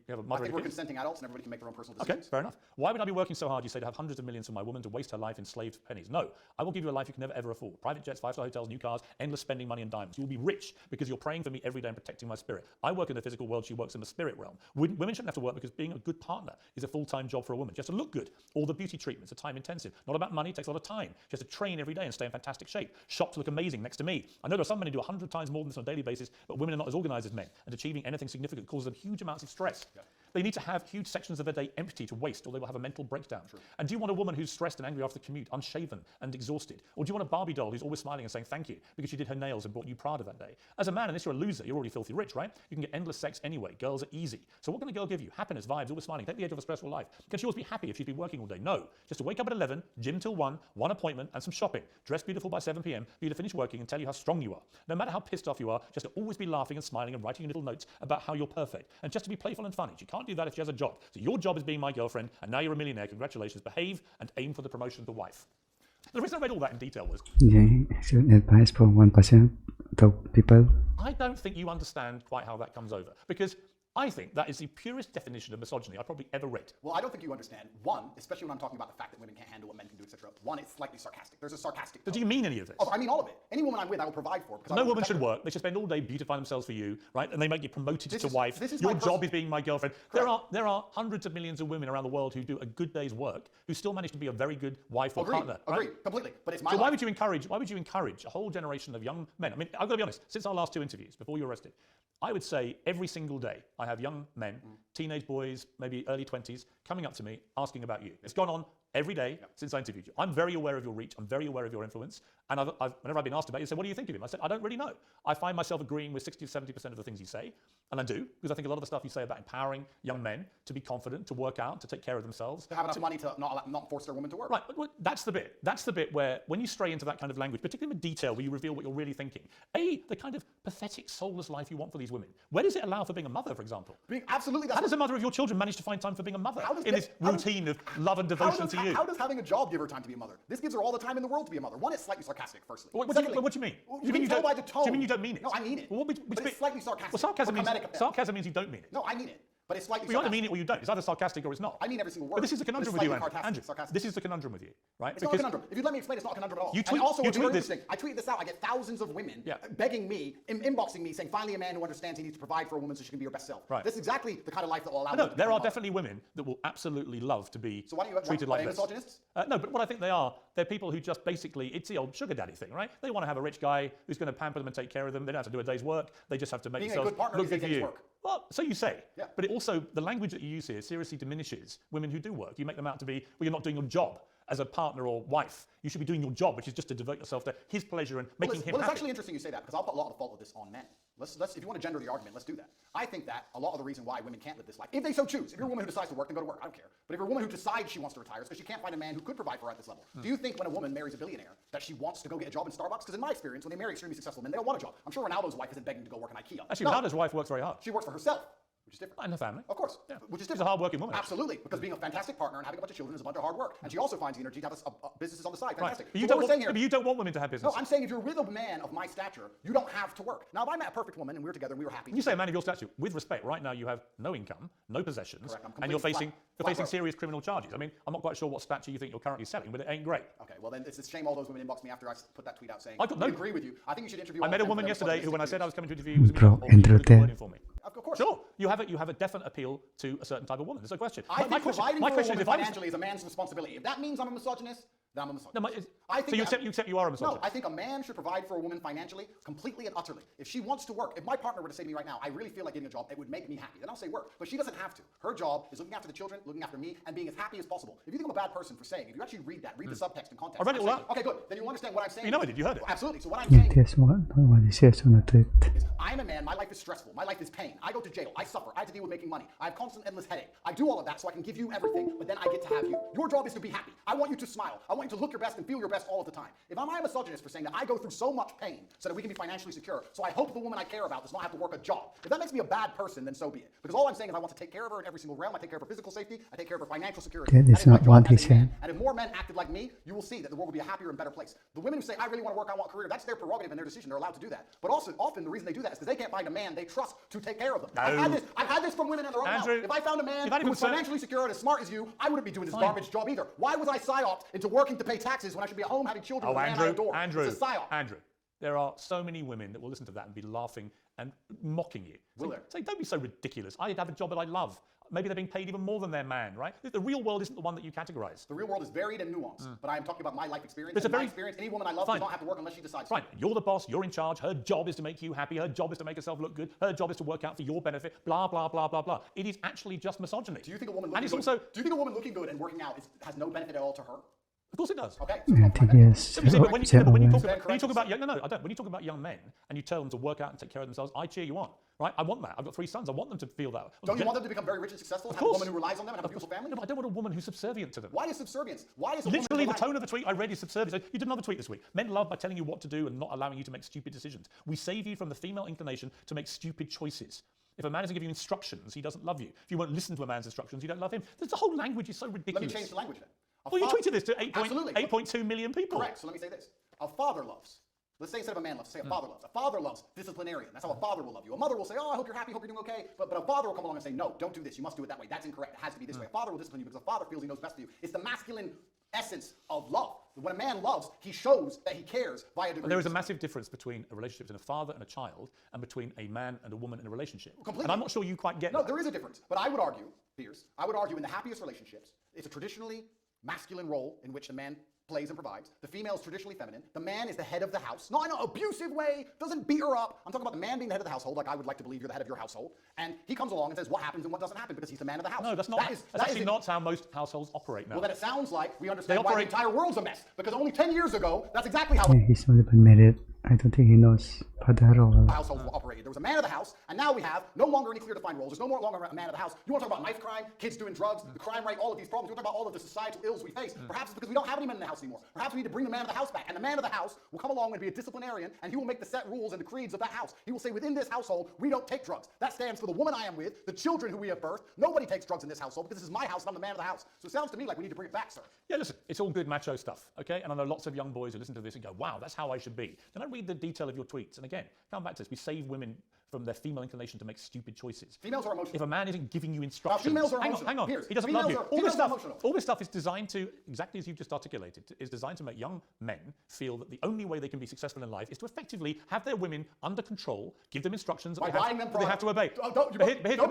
S2: have a
S3: I
S2: mother
S3: think
S2: of
S3: we're
S2: kids?
S3: consenting adults and everybody can make their own personal
S2: Okay,
S3: decisions.
S2: fair enough. Why would I be working so hard, you say, to have hundreds of millions for my woman to waste her life enslaved for pennies? No, I will give you a life you can never ever afford. Private jets, 5-star hotels, new cars, endless spending money and diamonds. You will be rich because you're praying for me every day and protecting my spirit. I work in the physical world, she works in the spirit realm. Women shouldn't have to work because being a good partner is a full-time job for a woman. She has to look good. All the beauty treatments are time intensive. Not about money, it takes a lot of time. She has to train every day and stay in fantastic shape. Shop to look amazing next to me. I know there are some men who do 100 times more than this on a daily basis, but women are not as organized as men, and achieving anything significant causes them huge amounts of stress. Yeah. They need to have huge sections of their day empty to waste, or they will have a mental breakdown. True. And do you want a woman who's stressed and angry after the commute, unshaven and exhausted? Or do you want a Barbie doll who's always smiling and saying thank you because she did her nails and bought you Prada that day? As a man, unless you're a loser, you're already filthy rich, right? You can get endless sex anyway. Girls are easy. So what can a girl give you? Happiness, vibes, always smiling. Take the edge of a stressful life. Can she always be happy if she's been working all day? No. Just to wake up at 11, gym till 1, one appointment and some shopping. Dress beautiful by 7 p.m. for you to finish working and tell you how strong you are. No matter how pissed off you are, just to always be laughing and smiling and writing little notes about how you're perfect. And just to be playful and funny. She can't do that if she has a job. So your job is being my girlfriend, and now you're a millionaire. Congratulations. Behave and aim for the promotion of the wife. The reason I read all that in detail was
S1: Yeah, should advice for 1% of people.
S2: I don't think you understand quite how that comes over, because I think that is the purest definition of misogyny I've probably ever read.
S3: Well, I don't think you understand. One, especially when I'm talking about the fact that women can't handle what men can do, etc. One, it's slightly sarcastic. There's a sarcastic
S2: So
S3: tone.
S2: do you mean any of this?
S3: Oh, I mean all of it. Any woman I'm with, I will provide for. Because I
S2: No
S3: will
S2: woman
S3: protect
S2: should
S3: her.
S2: work. They should spend all day beautifying themselves for you, right? And they make you promoted
S3: This
S2: to
S3: is-
S2: wife.
S3: this is
S2: Your
S3: my
S2: job
S3: pers-
S2: is being my girlfriend. There are hundreds of millions of women around the world who do a good day's work who still manage to be a very good wife or
S3: Agreed.
S2: partner. Right?
S3: Agreed. Completely. But it's my
S2: So why
S3: life.
S2: would you encourage a whole generation of young men? I mean, I've got to be honest, since our last 2 interviews, before you were arrested, I would say every single day I have young men, teenage boys, maybe early 20s, coming up to me asking about you. It's gone on every day since I interviewed you. I'm very aware of your reach. I'm very aware of your influence. And whenever I've been asked about you, they say, what do you think of him? I said, I don't really know. I find myself agreeing with 60 to 70% of the things you say. And I do, because I think a lot of the stuff you say about empowering young men to be confident, to work out, to take care of themselves.
S3: To have enough money to not force their woman to work.
S2: Right, but that's the bit. That's the bit where, when you stray into that kind of language, particularly with detail, where you reveal what you're really thinking, the kind of pathetic, soulless life you want for these women. Where does it allow for being a mother, for example?
S3: Absolutely.
S2: How does the mother of your children manage to find time for being a mother in this routine of love and devotion to you?
S3: How does having a job give her time to be a mother? This gives her all the time in the world to be a mother. One, it's slightly sarcastic. sarcastic, firstly.
S2: What do you mean?
S3: You can tell by the tone.
S2: Do you mean you don't mean it?
S3: No, I mean it.
S2: Well,
S3: but it's slightly sarcastic.
S2: Well, sarcasm means you don't mean it.
S3: No, I mean it. But it's slightly
S2: You either mean it or you don't. It's either sarcastic or it's not.
S3: I mean every single word.
S2: But this is the conundrum with you, Andrew.
S3: Sarcastic.
S2: This is the conundrum with you, right?
S3: It's not a conundrum. If you let me explain, it's not a conundrum at all.
S2: You tweet,
S3: and also,
S2: you
S3: what's
S2: tweet
S3: very
S2: this.
S3: interesting, I tweeted this out. I get thousands of women
S2: Yeah.
S3: begging me, inboxing me, saying, finally a man who understands he needs to provide for a woman so she can be her best self.
S2: Right.
S3: This is exactly the kind of life that will allow
S2: No,
S3: me to
S2: there are
S3: become
S2: definitely women that will absolutely love to be
S3: So why do you
S2: treated like this.
S3: misogynists?
S2: No, but what I think they're people who just basically, it's the old sugar daddy thing, right? They want to have a rich guy who's going to pamper them and take care of them. They don't have to do a day's work. They just have to make
S3: Being a
S2: themselves
S3: good partner
S2: look
S3: is
S2: good for
S3: a day's
S2: you.
S3: work.
S2: Well, so you say.
S3: Yeah.
S2: But it also, the language that you use here seriously diminishes women who do work. You make them out to be, well, you're not doing your job as a partner or wife. You should be doing your job, which is just to devote yourself to his pleasure and making him
S3: Well, it's
S2: happy.
S3: actually interesting you say that, because I'll put a lot of the fault of this on men. Let's, if you want to gender the argument, let's do that. I think that a lot of the reason why women can't live this life, if they so choose, if you're a woman who decides to work, then go to work, I don't care. But if you're a woman who decides she wants to retire, it's because she can't find a man who could provide for her at this level. Do you think when a woman marries a billionaire that she wants to go get a job in Starbucks? Because in my experience, when they marry extremely successful men, they don't want a job. I'm sure Ronaldo's wife isn't begging to go work in IKEA.
S2: Actually,
S3: No.
S2: Ronaldo's wife works very hard.
S3: She works for herself, which is different.
S2: And her family.
S3: Of course,
S2: Yeah.
S3: which is
S2: She's
S3: different.
S2: a hard-working woman.
S3: Absolutely, because being a fantastic partner and having a bunch of children is a bunch of hard work. And she also finds the energy to have businesses on the side.
S2: Right.
S3: Fantastic.
S2: But you,
S3: So
S2: don't
S3: what we're saying
S2: want,
S3: here,
S2: but you don't want women to have business.
S3: no, I'm saying if you're with a man of my stature, you don't have to work. Now, if I met a perfect woman and we were together and we were happy.
S2: You say a man of your stature, with respect, right now you have no income, no possessions,
S3: Correct. I'm
S2: and you're
S3: completely flat broke.
S2: serious criminal charges. I mean, I'm not quite sure what stature you think you're currently selling, but it ain't great.
S3: Okay, well then it's a shame all those women inboxed me after I put that tweet out saying,
S2: I got no-
S3: I agree with you. I think you should interview
S2: I
S3: all
S2: met a
S3: 10
S2: woman
S3: of them
S2: yesterday who, when I
S3: misogynistic
S2: said I
S3: views.
S2: was coming to interview, was
S1: Bro,
S2: immediately,
S1: Andrew
S2: did the
S1: Tate.
S2: wording for me.
S3: Of course.
S2: Sure, you have a definite appeal to a certain type of woman. There's no question.
S3: I think providing for a
S2: question
S3: woman
S2: is if I was,
S3: financially is a man's responsibility. If that means I'm a misogynist, then I'm a misogynist.
S2: no,
S3: I think
S2: so you accept you are a misogynist.
S3: No, I think a man should provide for a woman financially, completely and utterly. If she wants to work, if my partner were to say to me right now, I really feel like getting a job, it would make me happy, then I'll say work. But she doesn't have to. Her job is looking after the children, looking after me, and being as happy as possible. If you think I'm a bad person for saying, if you actually read that, read the subtext and context.
S2: I read it all
S3: saying,
S2: out.
S3: Okay, good. Then you understand what I'm saying.
S2: You know I did, you heard it.
S3: Absolutely. So what I'm saying
S1: Piersmorgan ses on a tweet.
S3: is I'm a man, my life is stressful, my life is pain. I go to jail, I suffer, I have to deal with making money. I have constant endless headache. I do all of that so I can give you everything, but then I get to have you. Your job is to be happy. I want you to smile. I want you to look your best and feel your best all of the time. If I'm a misogynist for saying that I go through so much pain so that we can be financially secure, so I hope the woman I care about does not have to work a job. If that makes me a bad person, then so be it. Because all I'm saying is I want to take care of her in every single realm. I take care of her physical safety. I take care of her financial security.
S1: That is
S3: is my
S1: not
S3: job
S1: what he
S3: as a man.
S1: said.
S3: And if more men acted like me, you will see that the world will be a happier and better place. The women who say, I really want to work, I want a career, that's their prerogative and their decision. They're allowed to do that. But also, often the reason they do that is because they can't find a man they trust to take care of them.
S2: No.
S3: I've had this from women in their own mouth.
S2: Andrew,
S3: If I found a man
S2: you've had it
S3: who was
S2: with
S3: financially secure and as smart as you, I wouldn't be doing this
S2: Fine.
S3: garbage job either. Why was I psyoped into working to pay taxes when I should be at home having children with a man I adore? It's a psyop.
S2: Andrew, there are so many women that will listen to that and be laughing and mocking you.
S3: Will there?
S2: Say, don't be so ridiculous. I have a job that I love. Maybe they're being paid even more than their man, right? The real world isn't the one that you categorize.
S3: The real world is varied and nuanced, but I am talking about my life experience.
S2: It's
S3: And
S2: a
S3: in my
S2: very-
S3: experience, any woman I love
S2: Fine.
S3: does not have to work unless she decides
S2: Right,
S3: to.
S2: you're the boss, you're in charge, her job is to make you happy, her job is to make herself look good, her job is to work out for your benefit, blah, blah, blah, blah, blah. It is actually just misogyny.
S3: Do you think a woman
S2: And
S3: looking
S2: it's
S3: good,
S2: also,
S3: do you think a woman looking good and working out has no benefit at all to her?
S2: of course it does.
S3: Okay.
S1: I think yes.
S2: You see, but when you talk
S3: Correct.
S2: about I don't. When you talk about young men and you tell them to work out and take care of themselves, I cheer you on, right? I want that. I've got 3 sons. I want them to feel that.
S3: Don't you want them to become very rich and successful and
S2: Of
S3: have a
S2: course.
S3: woman who relies on them and have a beautiful family?
S2: No, but I don't want a woman who's subservient to them.
S3: Why is subservience? Why is a
S2: Literally,
S3: woman
S2: the tone of the tweet I read is subservient. You did another tweet this week. Men love by telling you what to do and not allowing you to make stupid decisions. We save you from the female inclination to make stupid choices. If a man doesn't give you instructions, he doesn't love you. If you won't listen to a man's instructions, you don't love him. The whole language is so
S3: Let
S2: ridiculous.
S3: me change the language then.
S2: Well, you tweeted this to
S3: Absolutely.
S2: 8.2 million people.
S3: Correct. So let me say this. A father loves. Let's say instead of a man loves, say a father loves. A father loves disciplinarian. That's how a father will love you. A mother will say, oh, I hope you're happy, hope you're doing okay. But a father will come along and say, no, don't do this. You must do it that way. That's incorrect. It has to be this way. A father will discipline you because a father feels he knows best for you. It's the masculine essence of love. When a man loves, he shows that he cares via degrees.
S2: There is a massive difference between a relationship between a father and a child and between a man and a woman in a relationship.
S3: Completely.
S2: And I'm not sure you quite get
S3: No,
S2: that.
S3: there is a difference. But I would argue, Piers, in the happiest relationships, it's a traditionally masculine role in which the man plays and provides. The female is traditionally feminine. The man is the head of the house. Not in an abusive way, doesn't beat her up. I'm talking about the man being the head of the household, like I would like to believe you're the head of your household. And he comes along and says what happens and what doesn't happen because he's the man of the house.
S2: No, that's not. That's actually not how most households operate now.
S3: Well, then it sounds like we understand
S2: They
S3: why the
S2: operate-
S3: entire world's a mess. Because only 10 years ago, that's exactly how
S1: Yeah, he's not even married. I don't think he knows about that at all.
S3: Households were operated. There was a man of the house, and now we have no longer any clear defined roles. There's no more longer a man of the house. You want to talk about knife crime, kids doing drugs, the crime rate, all of these problems. You want to talk about all of the societal ills we face. Perhaps it's because we don't have any men in the house anymore. Perhaps we need to bring the man of the house back. And the man of the house will come along and be a disciplinarian, and he will make the set rules and the creeds of that house. He will say, within this household, we don't take drugs. That stands for the woman I am with, the children who we have birthed. Nobody takes drugs in this household because this is my house and I'm the man of the house. So it sounds to me like we need to bring it back, sir.
S2: Yeah, listen, it's all good macho stuff, okay? And I know lots of young boys who listen to this and go, wow, that's how I should be. Then I read the detail of your tweets. And again, come back to this. We save women from their female inclination to make stupid choices.
S3: Females are emotional.
S2: If a man isn't giving you instructions,
S3: females are emotional.
S2: hang on.
S3: Piers,
S2: He doesn't
S3: females
S2: love you.
S3: are-
S2: All this stuff is designed to, exactly as you've just articulated, is designed to make young men feel that the only way they can be successful in life is to effectively have their women under control, give them instructions that
S3: By buying them
S2: they have to obey.
S3: Don't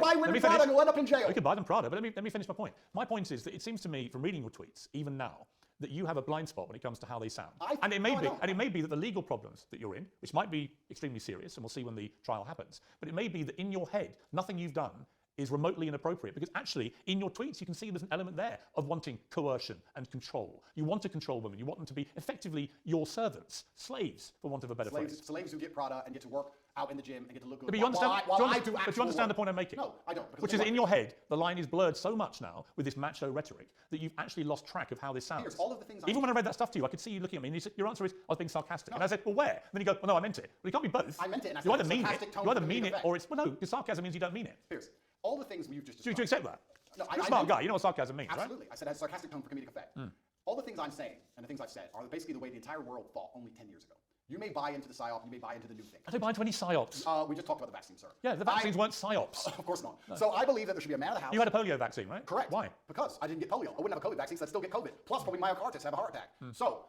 S3: buy
S2: Let
S3: women
S2: me
S3: Prada
S2: finish.
S3: and you'll end up in jail.
S2: We could buy them Prada, but let me finish my point. My point is that it seems to me, from reading your tweets, even now, that you have a blind spot when it comes to how they sound. And it may be that the legal problems that you're in, which might be extremely serious, and we'll see when the trial happens, but it may be that in your head, nothing you've done is remotely inappropriate, because actually in your tweets you can see there's an element there of wanting coercion and control. You want to control women. You want them to be effectively your servants, slaves, for want of a better phrase.
S3: Slaves who get Prada and get to work out in the gym and get to look good.
S2: But you understand,
S3: While
S2: do
S3: I
S2: you
S3: do
S2: but you understand the point I'm making?
S3: No, I don't.
S2: Which is in your head, the line is blurred so much now with this macho rhetoric that you've actually lost track of how this sounds.
S3: Piers, all of the things
S2: Even when I read that stuff to you, I could see you looking at me and you said, your answer is, I was being sarcastic. No. And I said, well, where? And then you go, well, no, I meant it. Well, it can't be both.
S3: I meant it, and I
S2: you
S3: said
S2: either mean it,
S3: sarcastic tone
S2: you either
S3: for
S2: mean
S3: comedic
S2: it,
S3: effect.
S2: or it's, well, no, because sarcasm means you don't mean it.
S3: Piers, all the things you've just
S2: Do
S3: described.
S2: you accept that?
S3: No,
S2: You're a smart guy. You know what sarcasm means,
S3: Absolutely. I said it has sarcastic tone for comedic effect. All the things I'm saying and the things I've said are basically the way the entire world thought only 10 years ago. You may buy into the psyop, you may buy into the new thing.
S2: I don't buy into any psyops.
S3: We just talked about the vaccine, sir.
S2: Yeah, the vaccines weren't psyops.
S3: Of course not. No. So I believe that there should be a man of the house.
S2: You had a polio vaccine, right?
S3: Correct.
S2: Why?
S3: Because I didn't get polio. I wouldn't have a COVID vaccine, so I'd still get COVID. Plus, probably myocarditis, have a heart attack. So,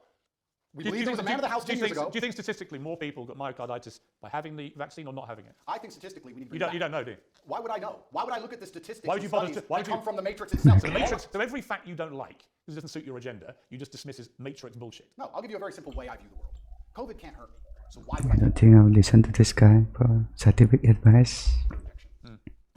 S3: we believe there was a man of the house 10 years ago.
S2: Do you think statistically more people got myocarditis by having the vaccine or not having it?
S3: I think statistically we need to
S2: You don't know, do you?
S3: Why would I know? Why would I look at the statistics
S2: Why would you bother
S3: studies
S2: to- why
S3: that
S2: would you-
S3: come from the Matrix itself?
S2: So the Matrix, so every fact you don't like, because it doesn't suit your agenda, you just dismiss as Matrix bullshit.
S3: No, I'll give you a very simple way I view the world. COVID can't hurt me. So why would
S1: I
S3: I
S1: don't think I'll listen to this guy for scientific advice.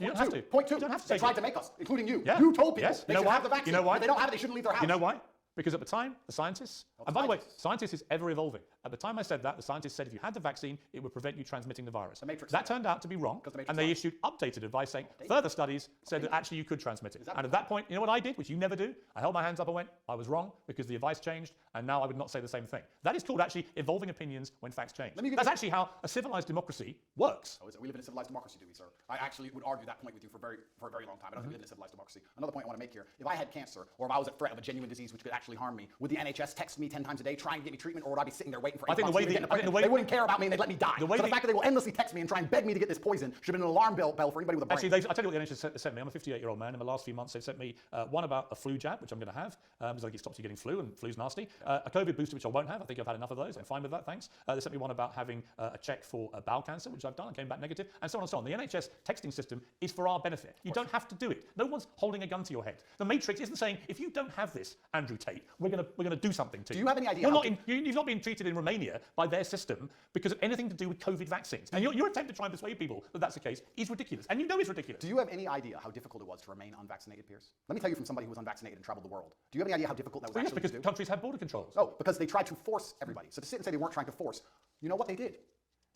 S2: You don't have to.
S3: Point two.
S2: You don't have to
S3: They
S2: take
S3: tried
S2: it.
S3: to make us, including you.
S2: Yeah.
S3: You told people
S2: Yes.
S3: they
S2: You know
S3: should
S2: why?
S3: have the vaccine.
S2: You know why?
S3: If they don't have it, they shouldn't leave their house.
S2: You know why? Because at the time, the scientists, and by the way,
S3: scientists.
S2: scientists is ever evolving. At the time I said that, the scientists said if you had the vaccine, it would prevent you transmitting the virus.
S3: The Matrix
S2: That
S3: said
S2: turned out to be wrong,
S3: Because the Matrix
S2: and they
S3: lied.
S2: issued updated advice saying further studies said that actually you could transmit it.
S3: that
S2: And at that point, you know what I did, which you never do? I held my hands up and went, I was wrong because the advice changed, and now I would not say the same thing. That is called actually evolving opinions when facts change.
S3: Let me give
S2: That's
S3: you-
S2: actually how a civilized democracy works.
S3: Oh, is it? We live in a civilized democracy, do we, sir? I actually would argue that point with you for a very long time. I don't think we live in a civilized democracy. Another point I want to make here: if I had cancer, or if I was at threat of a genuine disease which could actually harm me, would the NHS text me 10 times a day trying to get me treatment, or would I be sitting there waiting for 8
S2: I think
S3: months
S2: the way
S3: for me to
S2: the-
S3: get an
S2: I think the
S3: appointment?
S2: way-
S3: They wouldn't care about me and they'd let me die.
S2: The way
S3: So the
S2: the-
S3: fact that they will endlessly text me and try and beg me to get this poison should have been an alarm bell for anybody with a brain.
S2: Actually, I tell you what the NHS sent me. I'm a 58-year-old man. In the last few months, they've sent me one about a flu jab, which I'm going to have, because I think it stops you getting flu, and flu's nasty. A COVID booster, which I won't have. I think I've had enough of those. I'm fine with that, thanks. They sent me one about having a check for bowel cancer, which I've done. I came back negative, and so on and so on. The NHS texting system is for our benefit. You don't have to do it. No one's holding a gun to your head. The Matrix isn't saying, if you don't have this, Andrew Tate, we're going to do something to you.
S3: Do you have any idea
S2: You're
S3: how
S2: not you've not been treated in Romania by their system because of anything to do with COVID vaccines. And your attempt to try and persuade people that that's the case is ridiculous. And you know it's ridiculous.
S3: Do you have any idea how difficult it was to remain unvaccinated, Piers? Let me tell you from somebody who was unvaccinated and traveled the world. Do you have any idea how difficult that was
S2: Well, yes,
S3: actually
S2: because
S3: to do?
S2: countries have border controls.
S3: Oh, because they tried to force everybody. So to sit and say they weren't trying to force, you know what they did?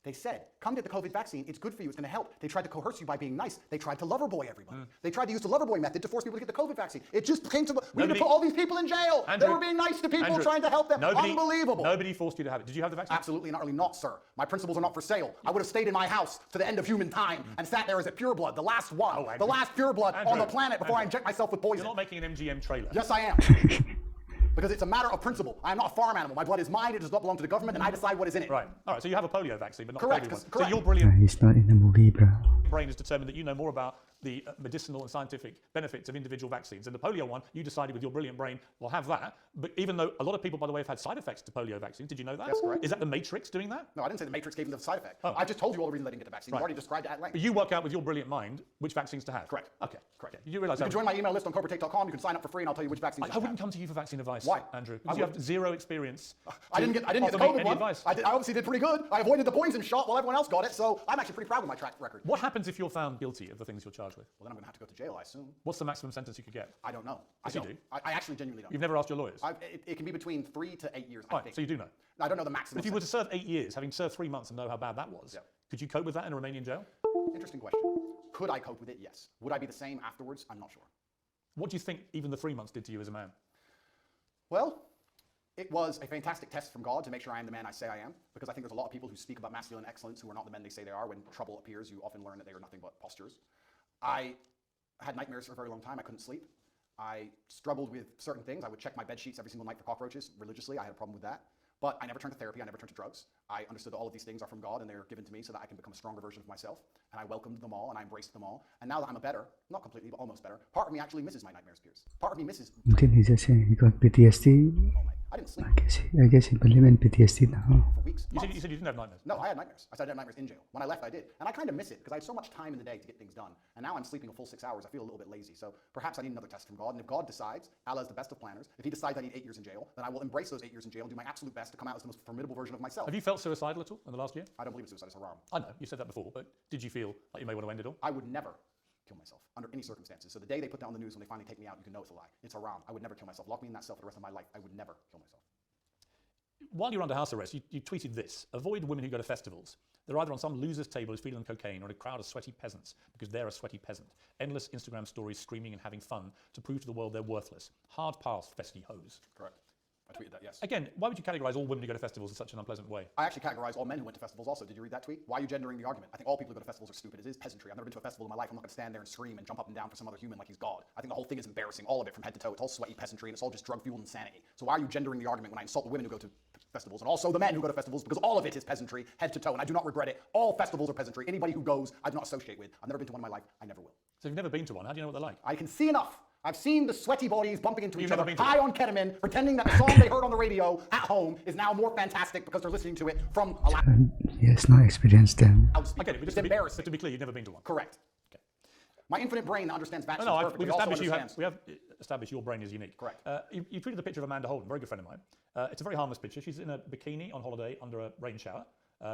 S3: They said, come get the COVID vaccine, it's good for you, it's going to help. They tried to coerce you by being nice. They tried to lover boy everybody. They tried to use the lover boy method to force people to get the COVID vaccine. It just came to, we need to put all these people in jail.
S2: Andrew,
S3: They were being nice to people,
S2: Andrew,
S3: trying to help them. Unbelievable.
S2: Nobody forced you to have it. Did you have the vaccine?
S3: Absolutely and utterly not, sir. My principles are not for sale. I would have stayed in my house to the end of human time and sat there as a pure blood, the last one,
S2: Oh, Andrew.
S3: the last pure blood on the planet before I
S2: Andrew.
S3: inject myself with poison.
S2: You're not making an MGM trailer.
S3: Yes, I am. Because it's a matter of principle. I am not a farm animal. My blood is mine. It does not belong to the government, and I decide what is in it.
S2: Right. All right. So you have a polio vaccine, but not
S3: Correct,
S2: a COVID one.
S3: correct.
S2: So your brilliant
S1: He's not in the movie, bro.
S2: brain has determined that you know more about the medicinal and scientific benefits of individual vaccines. And the polio one, you decided with your brilliant brain, we'll have that. But even though a lot of people, by the way, have had side effects to polio vaccines, did you know that?
S3: That's correct.
S2: Is that the Matrix doing that?
S3: No, I didn't say the Matrix gave them the side effect.
S2: Oh.
S3: I just told you all the reasons I didn't get the vaccine.
S2: Right.
S3: You already described it at length.
S2: But you work out with your brilliant mind which vaccines to have.
S3: Correct.
S2: Okay.
S3: Correct.
S2: You realise
S3: You
S2: that?
S3: can join my email list on corporattate.com. You can sign up for free, and I'll tell you which vaccines
S2: I wouldn't come to you for vaccine advice,
S3: Why?
S2: Andrew,
S3: I
S2: because you have
S3: wouldn't.
S2: zero experience.
S3: I didn't get the
S2: offer me
S3: COVID
S2: any
S3: one.
S2: advice.
S3: I obviously did pretty good. I avoided the poison shot while everyone else got it, so I'm actually pretty proud of my track record.
S2: What happens happens if you're found guilty of the things you're charged with?
S3: Well, then I'm going to have to go to jail, I assume.
S2: What's the maximum sentence you could get?
S3: I don't know.
S2: Yes,
S3: I don't.
S2: you do.
S3: I actually genuinely don't.
S2: You've never asked your lawyers?
S3: It can be between 3 to 8 years, I
S2: Right,
S3: think.
S2: so you do know.
S3: I don't know the maximum.
S2: If you were to serve 8 years, having served 3 months and know how bad that was, could you cope with that in a Romanian jail?
S3: Interesting question. Could I cope with it? Yes. Would I be the same afterwards? I'm not sure.
S2: What do you think even the 3 months did to you as a man?
S3: Well, it was a fantastic test from God to make sure I am the man I say I am, because I think there's a lot of people who speak about masculine excellence who are not the men they say they are. When trouble appears, you often learn that they are nothing but postures. I had nightmares for a very long time. I couldn't sleep. I struggled with certain things. I would check my bed sheets every single night for cockroaches religiously. I had a problem with that. But I never turned to therapy. I never turned to drugs. I understood that all of these things are from God and they're given to me so that I can become a stronger version of myself. And I welcomed them all and I embraced them all. And now that I'm a better, not completely, but almost better, part of me actually misses my nightmares, Piers. Part of me misses.
S1: Didn't he just say he got PTSD?
S3: Oh my, I didn't sleep
S1: I guess he believe in PTSD now.
S3: for weeks.
S2: You said you didn't have nightmares?
S3: No, I had nightmares. I said I had nightmares in jail. When I left, I did. And I kind of miss it because I had so much time in the day to get things done. And now I'm sleeping a full 6 hours. I feel a little bit lazy. So perhaps I need another test from God. And if God decides, Allah is the best of planners, if he decides I need 8 years in jail, then I will embrace those 8 years in jail and do my absolute best to come out as the most formidable version of myself.
S2: Have you felt suicidal at all in the last year?
S3: I don't believe in suicide. It's haram.
S2: I know, you said that before, but did you feel like you may want to end it all?
S3: I would never kill myself under any circumstances. So the day they put that on the news when they finally take me out, you can know it's a lie. It's haram. I would never kill myself. Lock me in that cell for the rest of my life. I would never kill myself.
S2: While you're under house arrest, you tweeted this: avoid women who go to festivals. They're either on some loser's table who's feeding them cocaine or in a crowd of sweaty peasants because they're a sweaty peasant. Endless Instagram stories screaming and having fun to prove to the world they're worthless. Hard pass, festy hoes.
S3: Correct. I tweeted that, yes.
S2: Again, why would you categorize all women who go to festivals in such an unpleasant way?
S3: I actually categorize all men who went to festivals also. Did you read that tweet? Why are you gendering the argument? I think all people who go to festivals are stupid. It is peasantry. I've never been to a festival in my life. I'm not going to stand there and scream and jump up and down for some other human like he's God. I think the whole thing is embarrassing, all of it from head to toe. It's all sweaty peasantry and it's all just drug-fueled insanity. So why are you gendering the argument when I insult the women who go to festivals and also the men who go to festivals, because all of it is peasantry, head to toe, and I do not regret it. All festivals are peasantry. Anybody who goes, I do not associate with. I've never been to one in my life. I never will.
S2: So you've never been to one. How do you know what they're like?
S3: I can see enough. I've seen the sweaty bodies bumping into
S2: You've
S3: each
S2: never
S3: other,
S2: been to
S3: high on ketamine, pretending that the song they heard on the radio at home is now more fantastic because they're listening to it from a laptop.
S1: Yes, no experience then.
S2: I get it, but
S3: It's
S2: just
S3: embarrassing.
S2: to be clear, you've never been to one.
S3: Correct.
S2: Okay.
S3: My infinite brain that understands batshit
S2: No,
S3: perfectly
S2: we've
S3: also
S2: established
S3: understands.
S2: we have established your brain is unique.
S3: Correct.
S2: You tweeted a picture of Amanda Holden, a very good friend of mine. It's a very harmless picture. She's in a bikini on holiday under a rain shower,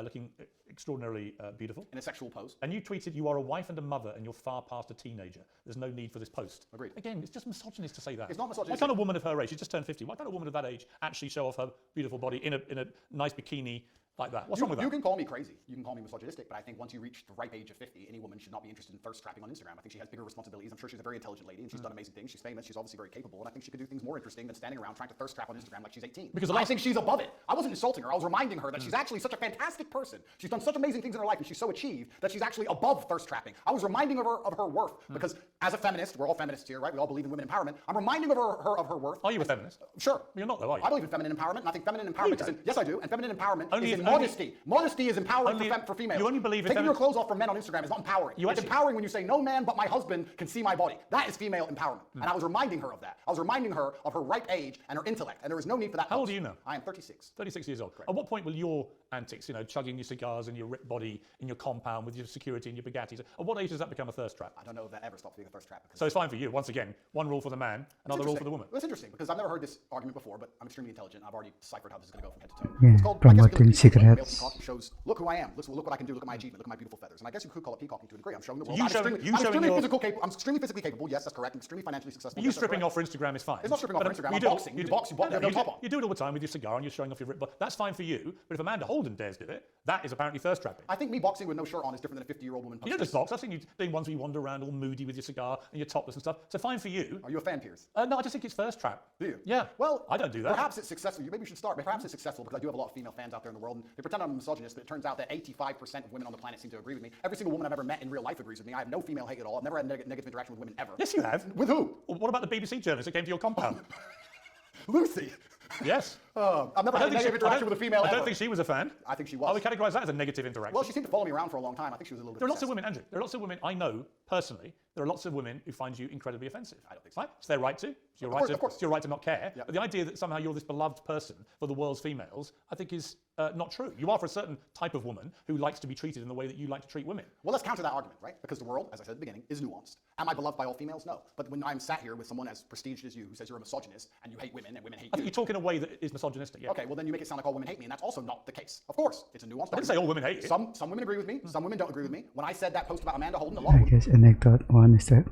S2: looking extraordinarily beautiful.
S3: In a sexual pose.
S2: And you tweeted, you are a wife and a mother and you're far past a teenager. There's no need for this post.
S3: Agreed.
S2: Again, it's just misogynist to say that.
S3: It's not misogynistic.
S2: Why can't a woman of her age, she's just turned 50, why can't a woman of that age actually show off her beautiful body in a nice bikini like that? What's wrong with that?
S3: You can call me crazy. You can call me misogynistic, but I think once you reach the ripe age of 50, any woman should not be interested in thirst trapping on Instagram. I think she has bigger responsibilities. I'm sure she's a very intelligent lady and she's done amazing things. She's famous. She's obviously very capable. And I think she could do things more interesting than standing around trying to thirst trap on Instagram like she's 18.
S2: Because
S3: I think she's above it. I wasn't insulting her. I was reminding her that she's actually such a fantastic person. She's done such amazing things in her life and she's so achieved that she's actually above thirst trapping. I was reminding her of her worth because as a feminist, we're all feminists here, right? We all believe in women empowerment. I'm reminding her of her worth.
S2: Are you a feminist?
S3: Sure.
S2: You're not though, are you?
S3: I believe in feminine empowerment, and I think feminine empowerment is in, yes, I do. And feminine empowerment is in
S2: only-
S3: modesty. Modesty is empowering
S2: only-
S3: for females.
S2: you only believe in
S3: taking your
S2: femin-
S3: clothes off for men on Instagram is not empowering.
S2: You
S3: It's
S2: actually-
S3: empowering when you say no man but my husband can see my body. That is female empowerment. And I was reminding her of that. I was reminding her of her ripe age and her intellect, and there is no need for that.
S2: How old
S3: post.
S2: are you now?
S3: I am 36.
S2: 36 years old. At what point will your antics, chugging your cigars and your ripped body in your compound with your security and your Bugattis, at what age does that become a thirst trap?
S3: I don't know if that ever stops being a thirst trap.
S2: So it's fine for you. Once again, one rule for the man, another rule for the woman.
S3: It's interesting because I've never heard this argument before, but I'm extremely intelligent. I've already deciphered how this is going to go from head to toe.
S1: Yeah,
S3: It's called, I guess you could
S1: promoting
S3: look at people,
S1: cigarettes.
S3: male peacock. It shows, look who I am. Look what I can do. Look at my achievement. Look at my beautiful feathers. And I guess you could call it peacocking to a degree. I'm showing the world.
S2: You
S3: I'm
S2: showing-
S3: extremely,
S2: you
S3: I'm
S2: showing
S3: extremely
S2: your-
S3: physical capable. I'm extremely physically capable. Yes, that's correct. I'm extremely financially successful.
S2: You
S3: Yes, that's
S2: stripping
S3: correct.
S2: off for Instagram is fine.
S3: It's not stripping off for Instagram.
S2: you
S3: I'm
S2: do it-
S3: boxing. You box. You have no top on.
S2: You do it all the time with your cigar and you're showing off your ripped body. That's fine for you. But if Amanda Holden dares do it, that is apparently thirst trapping.
S3: I think me boxing with no shirt on is different than a 50-year-old woman.
S2: You don't just box. I've seen you doing ones where you wander around all moody with your cigar and you're topless and stuff. So fine for you.
S3: Are you a fan, Piers?
S2: No, I just think it's thirst trap.
S3: Do you?
S2: Yeah.
S3: Well,
S2: I don't do that.
S3: Perhaps it's successful. Maybe you should start. Perhaps it's successful because I do have a lot of female fans out there in the world, and they pretend I'm a misogynist, but it turns out that 85% of women on the planet seem to agree with me. Every single woman I've ever met in real life agrees with me. I have no female hate at all. I've never had negative interaction with women ever.
S2: Yes, you have.
S3: With who?
S2: Well, what about the BBC journalist that came to your compound?
S3: Lucy.
S2: Yes.
S3: I've never had a negative interaction with a female
S2: I don't
S3: ever.
S2: think she was a fan.
S3: I think she
S2: I would
S3: was.
S2: categorize that as a negative interaction.
S3: Well, she seemed to follow me around for a long time. I think she was a little bit
S2: There are lots of
S3: obsessed.
S2: women, Andrew. There are lots of women I know personally. There are lots of women who find you incredibly offensive.
S3: I don't think so.
S2: Right? It's their right to. It's your
S3: Of
S2: right
S3: course,
S2: to.
S3: of course.
S2: It's your right to not care.
S3: Yeah.
S2: But the idea that somehow you're this beloved person for the world's females, I think is not true. You are for a certain type of woman who likes to be treated in the way that you like to treat women.
S3: Well, let's counter that argument, right? Because the world, as I said at the beginning, is nuanced. Am I beloved by all females? No. But when I'm sat here with someone as prestigious as you who says you're a misogynist and you hate women and women hate
S2: I
S3: you.
S2: think you talk in a way that is misogynistic, yeah.
S3: Okay, well then you make it sound like all women hate me, and that's also not the case. Of course, it's a nuanced
S2: I didn't say all women hate you.
S3: Some women agree with me, some women don't agree with me. When I said that post about Amanda Holden, a lot
S1: I
S3: of women
S1: guess anecdote one is the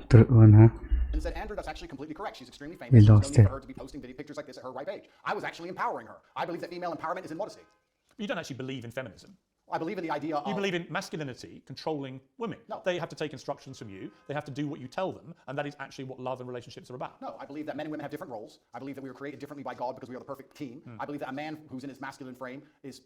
S1: truth one, huh?
S3: and said, Andrew, that's actually completely correct. She's extremely famous.
S1: We
S3: There's no
S1: lost
S3: need
S1: it.
S3: for her to be posting video pictures like this at her ripe age. I was actually empowering her. I believe that female empowerment is in modesty.
S2: You don't actually believe in feminism.
S3: I believe in the idea of...
S2: You believe in masculinity controlling women.
S3: No.
S2: They have to take instructions from you. They have to do what you tell them. And that is actually what love and relationships are about.
S3: No, I believe that men and women have different roles. I believe that we were created differently by God because we are the perfect team. I believe that a man who's in his masculine frame is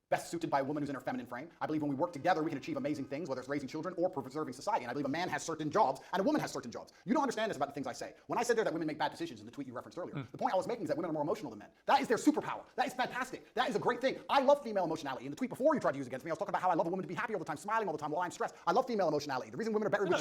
S3: best suited by a woman who's in her feminine frame. I believe when we work together, we can achieve amazing things, whether it's raising children or preserving society. And I believe a man has certain jobs and a woman has certain jobs. You don't understand this about the things I say. When I said there that women make bad decisions in the tweet you referenced earlier, the point I was making is that women are more emotional than men. That is their superpower. That is fantastic. That is a great thing. I love female emotionality. In the tweet before you tried to use it against me, I was talking about how I love a woman to be happy all the time, smiling all the time while I'm stressed. I love female emotionality. The reason women are better with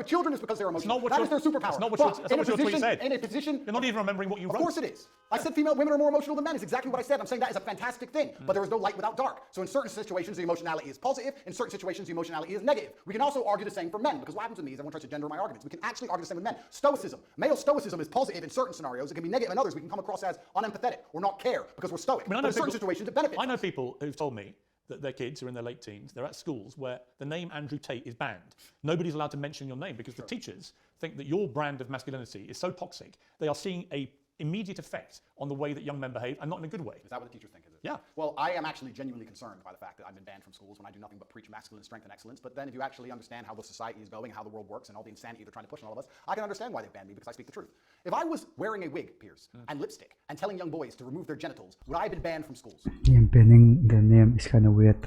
S3: children, is because they're emotional.
S2: Not what
S3: That is their superpower.
S2: That's not what
S3: But
S2: your tweet said.
S3: In a position...
S2: You're not even remembering what you wrote.
S3: Of course it is. I said women are more emotional than men. It's exactly what I said. I'm saying that is a fantastic thing. But there is no light without dark. So in certain situations, the emotionality is positive. In certain situations, the emotionality is negative. We can also argue the same for men, because what happens with me is everyone tries to gender my arguments. We can actually argue the same with men. Stoicism. Male stoicism is positive in certain scenarios. It can be negative in others. We can come across as unempathetic or not care because we're stoic.
S2: I
S3: But in certain situations, it benefits.
S2: I know people who've told me that their kids are in their late teens, they're at schools where the name Andrew Tate is banned. Nobody's allowed to mention your name because the teachers think that your brand of masculinity is so toxic, they are seeing a immediate effect on the way that young men behave, and not in a good way.
S3: Is that what the teachers think, is it?
S2: Yeah.
S3: Well, I am actually genuinely concerned by the fact that I've been banned from schools when I do nothing but preach masculine strength and excellence. But then if you actually understand how the society is going, how the world works, and all the insanity they're trying to push on all of us, I can understand why they banned me, because I speak the truth. If I was wearing a wig, Piers, and lipstick, and telling young boys to remove their genitals, would I have been banned from schools?
S1: Yeah, banning the name is kind of weird.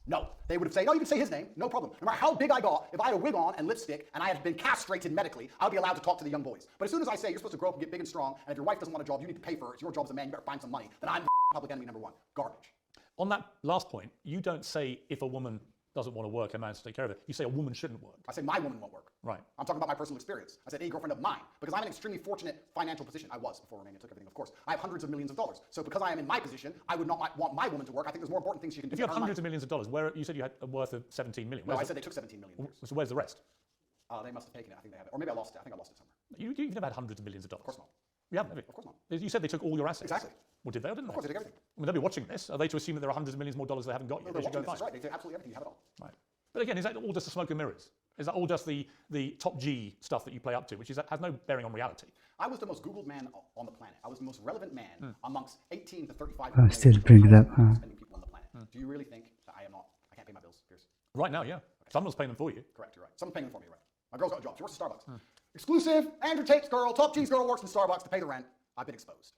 S3: No. They would have said, no, you can say his name, no problem. No matter how big I got, if I had a wig on and lipstick and I had been castrated medically, I would be allowed to talk to the young boys. But as soon as I say you're supposed to grow up and get big and strong, and if your wife doesn't want a job, you need to pay for it, it's your job as a man, you better find some money, then I'm public enemy number one. Garbage.
S2: On that last point, you don't say if a woman doesn't want to work, a man has to take care of it. You say a woman shouldn't work.
S3: I say my woman won't work.
S2: Right.
S3: I'm talking about my personal experience. I said any girlfriend of mine, because I'm in an extremely fortunate financial position. I was before Romania took everything, of course. I have hundreds of millions of dollars. So because I am in my position, I would not want my woman to work. I think there's more important things she can do.
S2: If you have hundreds of millions of dollars, where you said you had a worth of 17 million.
S3: No, I said they took 17 million.
S2: So where's the rest?
S3: They must have taken it. I think they have it. Or maybe I lost it. I think I lost it somewhere.
S2: You've never had hundreds of millions of dollars.
S3: Of course not.
S2: You haven't, have you?
S3: Of course not.
S2: You said they took all your assets.
S3: Exactly.
S2: Well, did they or didn't they?
S3: Of course they took everything.
S2: I mean, they'll be watching this. Are they to assume that there are hundreds of millions more dollars they haven't got yet?
S3: They're
S2: They should go
S3: watching this.
S2: find.
S3: Right. They take absolutely everything. You have it all.
S2: Right. But again, is that all just a smoke and mirrors? Is that all just the top G stuff that you play up to, which has no bearing on reality?
S3: I was the most Googled man on the planet. I was the most relevant man amongst 18 to 35
S1: still bring it up,
S3: spending people on the planet. Do you really think that I can't pay my bills, Piers?
S2: Right now, yeah. Someone's paying them for you.
S3: Correct, you're right. Someone's paying them for me, right? My girl's got a job. She works at Starbucks. Exclusive, Andrew Tate's girl, top G's girl works in Starbucks to pay the rent. I've been exposed.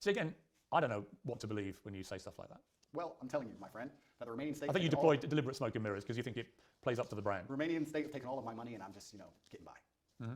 S2: See, again, I don't know what to believe when you say stuff like that.
S3: Well, I'm telling you, my friend, that the Romanian state...
S2: I think you deployed deliberate smoke and mirrors because you think it plays up to the brand.
S3: The Romanian state has taken all of my money and I'm just, getting by. That's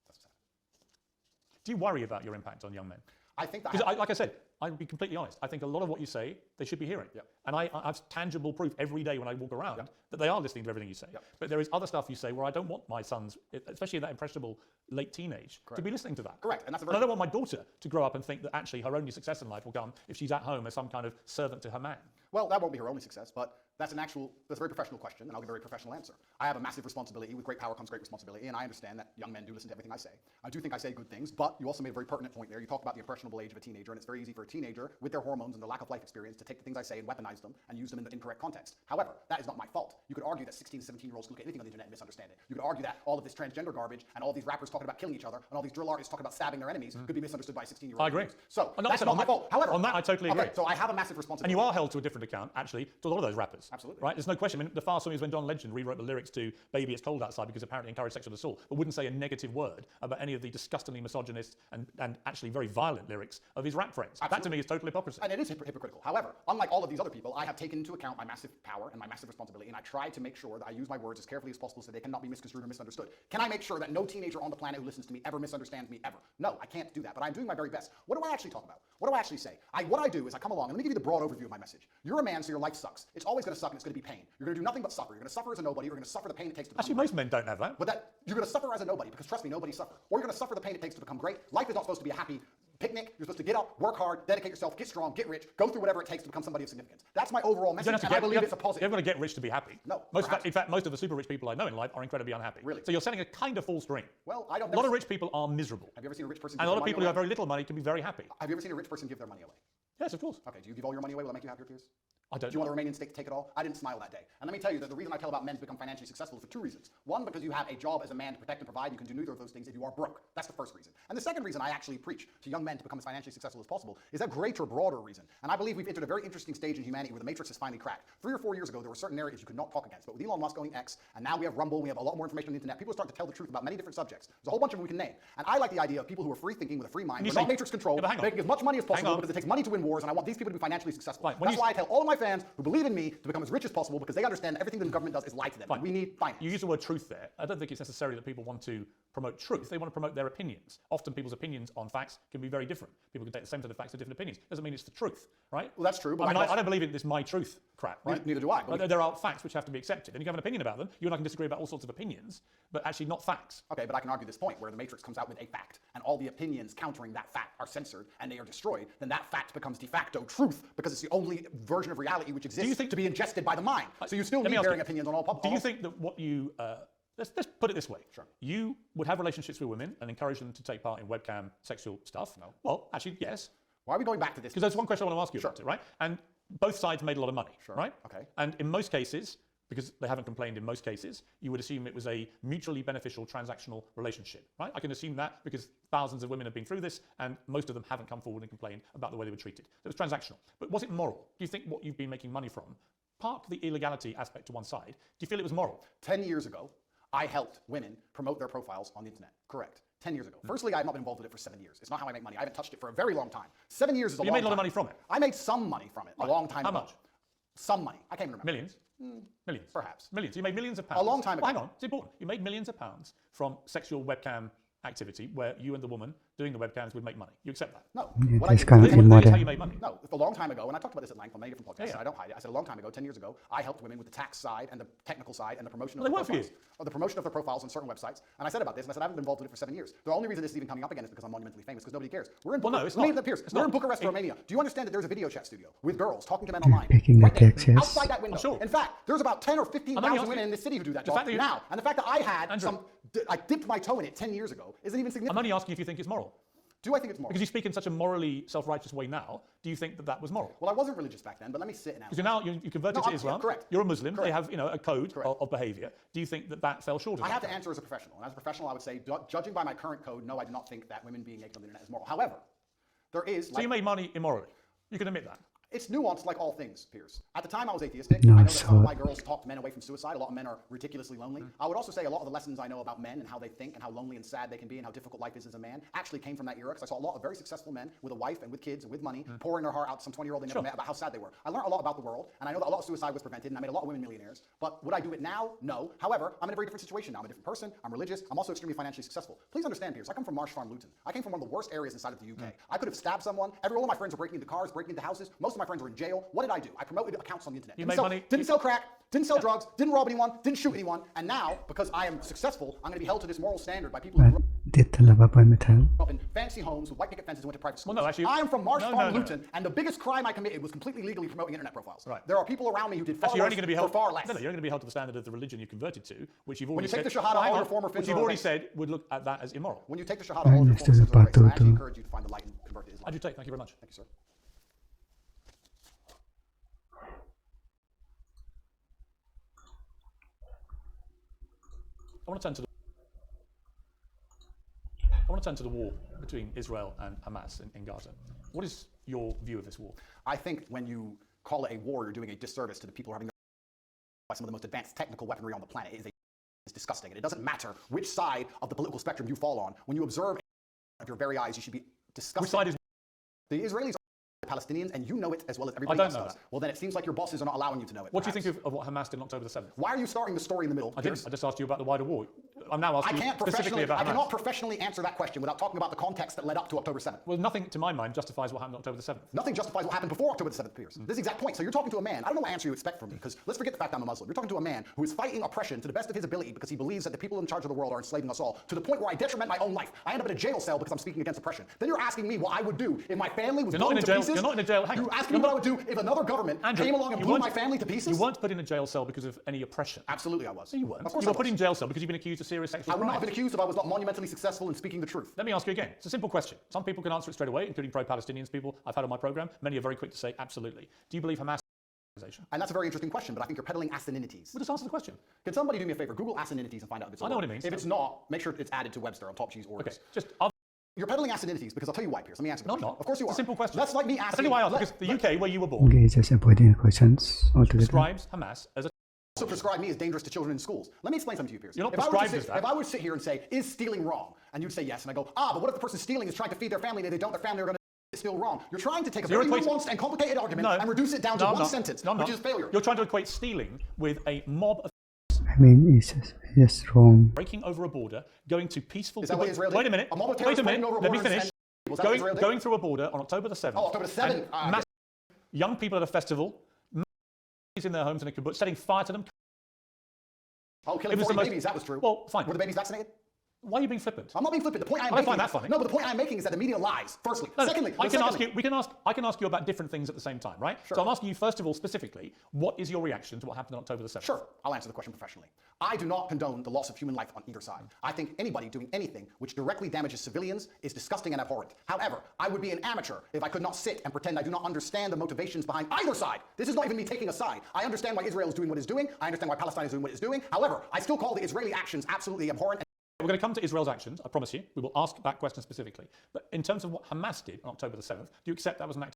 S3: what's happening.
S2: Do you worry about your impact on young men?
S3: I think that...
S2: Because like I said, I'll be completely honest. I think a lot of what you say, they should be hearing.
S3: Yep.
S2: And I have tangible proof every day when I walk around that they are listening to everything you say.
S3: Yep.
S2: But there is other stuff you say where I don't want my sons, especially in that impressionable late teenage, to be listening to that.
S3: Correct. And that's a
S2: And I don't want my daughter to grow up and think that actually her only success in life will come if she's at home as some kind of servant to her man.
S3: Well, that won't be her only success, but that's a very professional question, and I'll give a very professional answer. I have a massive responsibility. With great power comes great responsibility, and I understand that young men do listen to everything I say. I do think I say good things, but you also made a very pertinent point there. You talk about the impressionable age of a teenager, and it's very easy for a teenager, with their hormones and their lack of life experience, to take the things I say and weaponize them and use them in the incorrect context. However, that is not my fault. You could argue that 16 to 17-year-olds can look at anything on the internet and misunderstand it. You could argue that all of this transgender garbage and all these rappers talking about killing each other and all these drill artists talking about stabbing their enemies could be misunderstood by 16-year-olds.
S2: I agree.
S3: So
S2: No,
S3: that's not my fault. However,
S2: on that I totally agree.
S3: Okay, so I have a massive responsibility.
S2: And you are held to a different account, actually, to a lot of those rappers.
S3: Absolutely.
S2: Right? There's no question. I mean, the far song is when John Legend rewrote the lyrics to Baby It's Cold Outside because apparently encouraged sexual assault, but wouldn't say a negative word about any of the disgustingly misogynist and actually very violent lyrics of his rap friends.
S3: Absolutely.
S2: That to me is total hypocrisy.
S3: And it is hypocritical. However, unlike all of these other people, I have taken into account my massive power and my massive responsibility, and I try to make sure that I use my words as carefully as possible so they cannot be misconstrued or misunderstood. Can I make sure that no teenager on the planet who listens to me ever misunderstands me ever? No, I can't do that, but I'm doing my very best. What do I actually talk about? What do I actually say? What I do is I come along, and let me give you the broad overview of my message. You're a man, so your life sucks. It's always going to suck, and it's going to be pain. You're going to do nothing but suffer. You're going to suffer as a nobody. You're going to suffer the pain it takes to become
S2: Actually,
S3: great.
S2: most men don't have that.
S3: But you're going to suffer as a nobody, because trust me, nobody suffer. Or you're going to suffer the pain it takes to become great. Life is not supposed to be a happy picnic. You're supposed to get up, work hard, dedicate yourself, get strong, get rich, go through whatever it takes to become somebody of significance. That's my overall message, and I believe it's a positive.
S2: You're not going to get rich to be happy.
S3: No.
S2: In fact, most of the super rich people I know in life are incredibly unhappy.
S3: Really?
S2: So you're setting a kind of false dream.
S3: Well, I don't.
S2: A lot of rich people are miserable.
S3: Have you ever seen a rich person?
S2: And a lot of people who have very little money can be very happy.
S3: Have you ever seen a rich person give their money away?
S2: Yes, of course.
S3: Okay. Do you give all your money away? Will that make you happier, Piers?
S2: I don't.
S3: Do you want the Romanian state to take it all? I didn't smile that day. And let me tell you that the reason I tell about men to become financially successful is for two reasons. One, because you have a job as a man to protect and provide. You can do neither of those things if you are broke. That's the first reason. And the second reason I actually preach to young men to become as financially successful as possible is a greater, broader reason. And I believe we've entered a very interesting stage in humanity where the matrix is finally cracked. 3 or 4 years ago, there were certain areas you could not talk against. But with Elon Musk owning X, and now we have Rumble, we have a lot more information on the internet, people are starting to tell the truth about many different subjects. There's a whole bunch of them we can name. And I like the idea of people who are free thinking with a free mind, who are not matrix controlled, making as much money as possible because it takes money to win wars, and I want these people to be financially successful.
S2: Right.
S3: That's why I tell all of my fans who believe in me to become as rich as possible because they understand that everything that the government does is lie to them. We need finance.
S2: You use the word truth there. I don't think it's necessary that people want to promote truth. They want to promote their opinions. Often people's opinions on facts can be very different. People can take the same set of facts to different opinions. Doesn't mean it's the truth, right?
S3: Well, that's true. But
S2: I don't believe in this my truth crap, right?
S3: Neither do I.
S2: But there are facts which have to be accepted, and you can have an opinion about them. You and I can disagree about all sorts of opinions, but actually not facts.
S3: Okay, but I can argue this point where the matrix comes out with a fact, and all the opinions countering that fact are censored and they are destroyed. Then that fact becomes de facto truth because it's the only version of reality which exists to be ingested by the mind. So you still need varying opinions on all public.
S2: Do you think that what you let's put it this way?
S3: Sure.
S2: You would have relationships with women and encourage them to take part in webcam sexual stuff?
S3: No.
S2: Well, actually, yes.
S3: Why are we going back to this?
S2: Because there's one question I want to ask you about it, right? And both sides made a lot of money, right?
S3: Okay.
S2: And in most cases, because they haven't complained in most cases, you would assume it was a mutually beneficial transactional relationship, right? I can assume that because thousands of women have been through this and most of them haven't come forward and complained about the way they were treated. So it was transactional. But was it moral? Do you think what you've been making money from, park the illegality aspect to one side, do you feel it was moral?
S3: 10 years ago, I helped women promote their profiles on the internet. Correct. 10 years ago. Firstly, I have not been involved with it for 7 years. It's not how I make money. I haven't touched it for a very long time. 7 years is a long time.
S2: You made a lot of money from it?
S3: I made some money from it a long time ago.
S2: How much?
S3: Some money. I can't even remember.
S2: Millions? Millions?
S3: Perhaps.
S2: Millions. You made millions of pounds.
S3: A long time ago.
S2: Well, hang on. It's important. You made millions of pounds from sexual webcam activity where you and the woman doing the webcams would make money. You accept that?
S3: No.
S1: It's kind of immoral.
S2: How you made money.
S3: No, a long time ago, and I talked about this at length on many different podcasts, and I don't hide it. I said a long time ago, 10 years ago, I helped women with the tax side and the technical side and the promotion of their profiles. Or the promotion of their profiles on certain websites. And I said about this, and I said I haven't been involved with it for 7 years. The only reason this is even coming up again is because I'm monumentally famous, because nobody cares. We're in
S2: Bucharest. Well, no, it's not.
S3: Piers, we're in Bucharest, Romania. Do you understand that there's a video chat studio with girls talking to men
S1: You're
S3: online?
S1: picking
S3: Right
S1: the
S3: there,
S1: text, yes.
S3: outside that window.
S2: Sure.
S3: In fact, there's about 10 or 15,000 women in this city who do that job now. And the fact that I had I dipped my toe in it 10 years ago isn't even significant.
S2: I'm only asking if you think it's moral.
S3: Do I think it's moral?
S2: Because you speak in such a morally self-righteous way now, do you think that that was moral?
S3: Well, I wasn't religious back then, but let me sit now.
S2: Because now you converted to Islam.
S3: Correct.
S2: You're a Muslim.
S3: Correct.
S2: They have a code of behaviour. Do you think that that fell short of that?
S3: I have to answer as a professional. And as a professional, I would say, judging by my current code, no, I do not think that women being naked on the internet is moral. However, there is...
S2: So you made money immorally. You can admit that.
S3: It's nuanced like all things, Piers. At the time I was atheistic. I know that some of my girls talked men away from suicide. A lot of men are ridiculously lonely. I would also say a lot of the lessons I know about men and how they think and how lonely and sad they can be and how difficult life is as a man actually came from that era, because I saw a lot of very successful men with a wife and with kids and with money pouring their heart out to some 20-year-old they never met about how sad they were. I learned a lot about the world, and I know that a lot of suicide was prevented, and I made a lot of women millionaires. But would I do it now? No. However, I'm in a very different situation now. I'm a different person. I'm religious. I'm also extremely financially successful. Please understand, Piers, I come from Marsh Farm, Luton. I came from one of the worst areas inside of the UK. I could have stabbed someone. All of my friends are breaking into cars, breaking into houses. Most of my friends are in jail. What did I do? I promoted accounts on the internet. Didn't sell crack, didn't sell drugs, didn't rob anyone, didn't shoot anyone, and now, because I am successful, I'm going to be held to this moral standard by people who grew up in fancy homes with white picket fences and went to private schools.
S2: Well, no, actually,
S3: I am from Marsh Farm, Luton, and the biggest crime I committed was completely legally promoting internet profiles.
S2: Right.
S3: There are people around me who did far worse for far less.
S2: No, you're only going to be held to the standard of the religion you converted to, which you've
S3: When
S2: already
S3: you take
S2: said...
S3: the Shahada, all your former
S2: which
S3: fins
S2: you've
S3: are
S2: already
S3: erased.
S2: said would look at that as immoral.
S3: When you take the Shahada, all your former fins are erased. I actually encourage you to find the light and convert to Islam.
S2: Andrew Tate, thank you very much.
S3: Thank you, sir.
S2: I want to turn to the war between Israel and Hamas in Gaza. What is your view of this war?
S3: I think when you call it a war, you're doing a disservice to the people who are having by some of the most advanced technical weaponry on the planet. It's disgusting, and it doesn't matter which side of the political spectrum you fall on. When you observe with your very eyes, you should be disgusted.
S2: Which side is...
S3: The Israelis are the Palestinians, and you know it as well as everybody else does. Well, then it seems like your bosses are not allowing you to know it.
S2: What do you think of what Hamas did on October the 7th?
S3: Why are you starting the story in the middle?
S2: I didn't. I just asked you about the wider war. I'm now asking you specifically about Hamas.
S3: I cannot professionally answer that question without talking about the context that led up to October 7th.
S2: Well, nothing, to my mind, justifies what happened on October the 7th.
S3: Nothing justifies what happened before October the 7th, Piers. This is the exact point. So you're talking to a man, I don't know what answer you expect from me, because let's forget the fact I'm a Muslim. You're talking to a man who is fighting oppression to the best of his ability because he believes that the people in charge of the world are enslaving us all, to the point where I detriment my own life. I end up in a jail cell because I'm speaking against oppression. Then you're asking me what I would do if my family was blown to pieces.
S2: You're not in a jail.
S3: You're asking me what I would do if another government came along and blew my family to pieces?
S2: You weren't put in a jail cell because of any oppression.
S3: Absolutely I was.
S2: No, you weren't.
S3: Of course
S2: you were put in jail cell because you've been accused of serious sexual crimes.
S3: I would not have been accused if I was not monumentally successful in speaking the truth.
S2: Let me ask you again. It's a simple question. Some people can answer it straight away, including pro-Palestinian people I've had on my program. Many are very quick to say absolutely. Do you believe Hamas is an organization?
S3: And that's a very interesting question, but I think you're peddling asininities.
S2: Well, just answer the question.
S3: Can somebody do me a favor? Google asininities and find out if it's a
S2: I know
S3: word.
S2: what it means.
S3: If it's not, make sure it's added to Webster on top cheese orders.
S2: Okay.
S3: You're peddling asininities because I'll tell you why, Piers. Let me answer the question.
S2: No, I'm not.
S3: Of course you are.
S2: It's a simple question.
S3: That's like me asking.
S2: I'll tell you why I asked, because the UK, where you were born,
S1: Okay, just avoiding questions altogether.
S2: describes Hamas as a
S3: also prescribe me as dangerous to children in schools. Let me explain something to you, Piers.
S2: You're not prescribed as that.
S3: If I were to sit here and say, is stealing wrong? And you'd say yes, and I go, but what if the person stealing is trying to feed their family and they don't, their family are going to it's still wrong. You're trying to take a very nuanced and complicated argument and reduce it down to one sentence, which is failure.
S2: You're trying to equate stealing with a mob of
S1: I mean, it's just wrong.
S2: breaking over a border, going to peaceful...
S3: Is that what Israel did?
S2: Wait a minute. Wait a minute. Let me finish. Going through a border on October the 7th.
S3: Oh, October the 7th.
S2: Young people at a festival, in their homes in a kibbutz, setting fire to them.
S3: Oh, killing 40 babies, that was true.
S2: Well, fine.
S3: Were the babies vaccinated?
S2: Why are you being flippant?
S3: I'm not being flippant. The point I'm
S2: I
S3: making.
S2: find that funny.
S3: No, but the point I'm making is that the media lies. Firstly,
S2: no,
S3: secondly,
S2: I can ask you about different things at the same time, right?
S3: Sure.
S2: So I'm asking you first of all specifically, what is your reaction to what happened on October the 7th?
S3: Sure, I'll answer the question professionally. I do not condone the loss of human life on either side. I think anybody doing anything which directly damages civilians is disgusting and abhorrent. However, I would be an amateur if I could not sit and pretend I do not understand the motivations behind either side. This is not even me taking a side. I understand why Israel is doing what it's doing. I understand why Palestine is doing what it's doing. However, I still call the Israeli actions absolutely abhorrent.
S2: We're going to come to Israel's actions, I promise you. We will ask that question specifically. But in terms of what Hamas did on October the 7th, do you accept that was an act?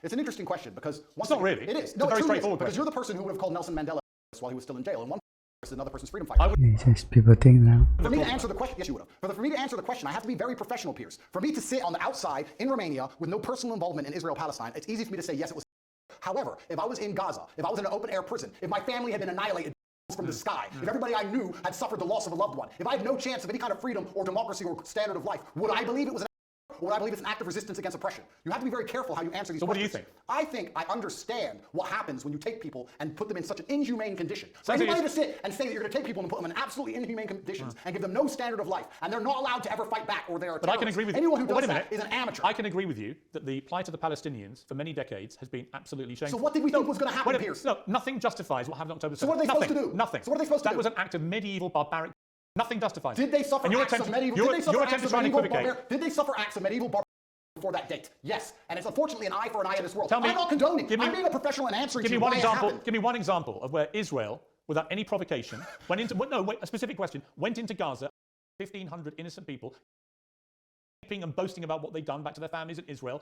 S3: It's an interesting question because...
S2: It's not really.
S3: It is.
S2: It's a very straightforward
S3: because
S2: question.
S3: you're the person who would have called Nelson Mandela while he was still in jail, and one person is another person's freedom fighter.
S1: Yeah, just people think now.
S3: For me to answer the question, yes, you would have. For me to answer the question, I have to be very professional, Piers. For me to sit on the outside in Romania with no personal involvement in Israel-Palestine, it's easy for me to say, yes, it was. However, if I was in Gaza, if I was in an open-air prison, if my family had been annihilated from the sky, if everybody I knew had suffered the loss of a loved one, if I had no chance of any kind of freedom or democracy or standard of life, would I believe it was an act, or would I believe it's an act of resistance against oppression? You have to be very careful how you answer these questions.
S2: So what do you think?
S3: I think I understand what happens when you take people and put them in such an inhumane condition. For anybody to sit and say that you're going to take people and put them in absolutely inhumane conditions and give them no standard of life, and they're not allowed to ever fight back, or they're
S2: But I can agree with you.
S3: Anyone who does
S2: Wait a
S3: that
S2: minute.
S3: is an amateur.
S2: I can agree with you that the plight of the Palestinians for many decades has been absolutely shameful.
S3: So what did we think was going to happen, Piers?
S2: No, nothing justifies what happened on October 7th.
S3: So what are they supposed to do?
S2: Nothing.
S3: So what are they supposed to do?
S2: That was an act of medieval barbaric. Nothing justifies.
S3: Did they suffer acts of medieval? Did they suffer acts of medieval barbarism before that date? Yes, and it's unfortunately an eye for an eye in this world. I'm not condoning. I'm being a professional and answering to you why it happened.
S2: Give me one example of where Israel, without any provocation, went into a specific question, went into Gaza, 1,500 innocent people, and boasting about what they'd done back to their families in Israel.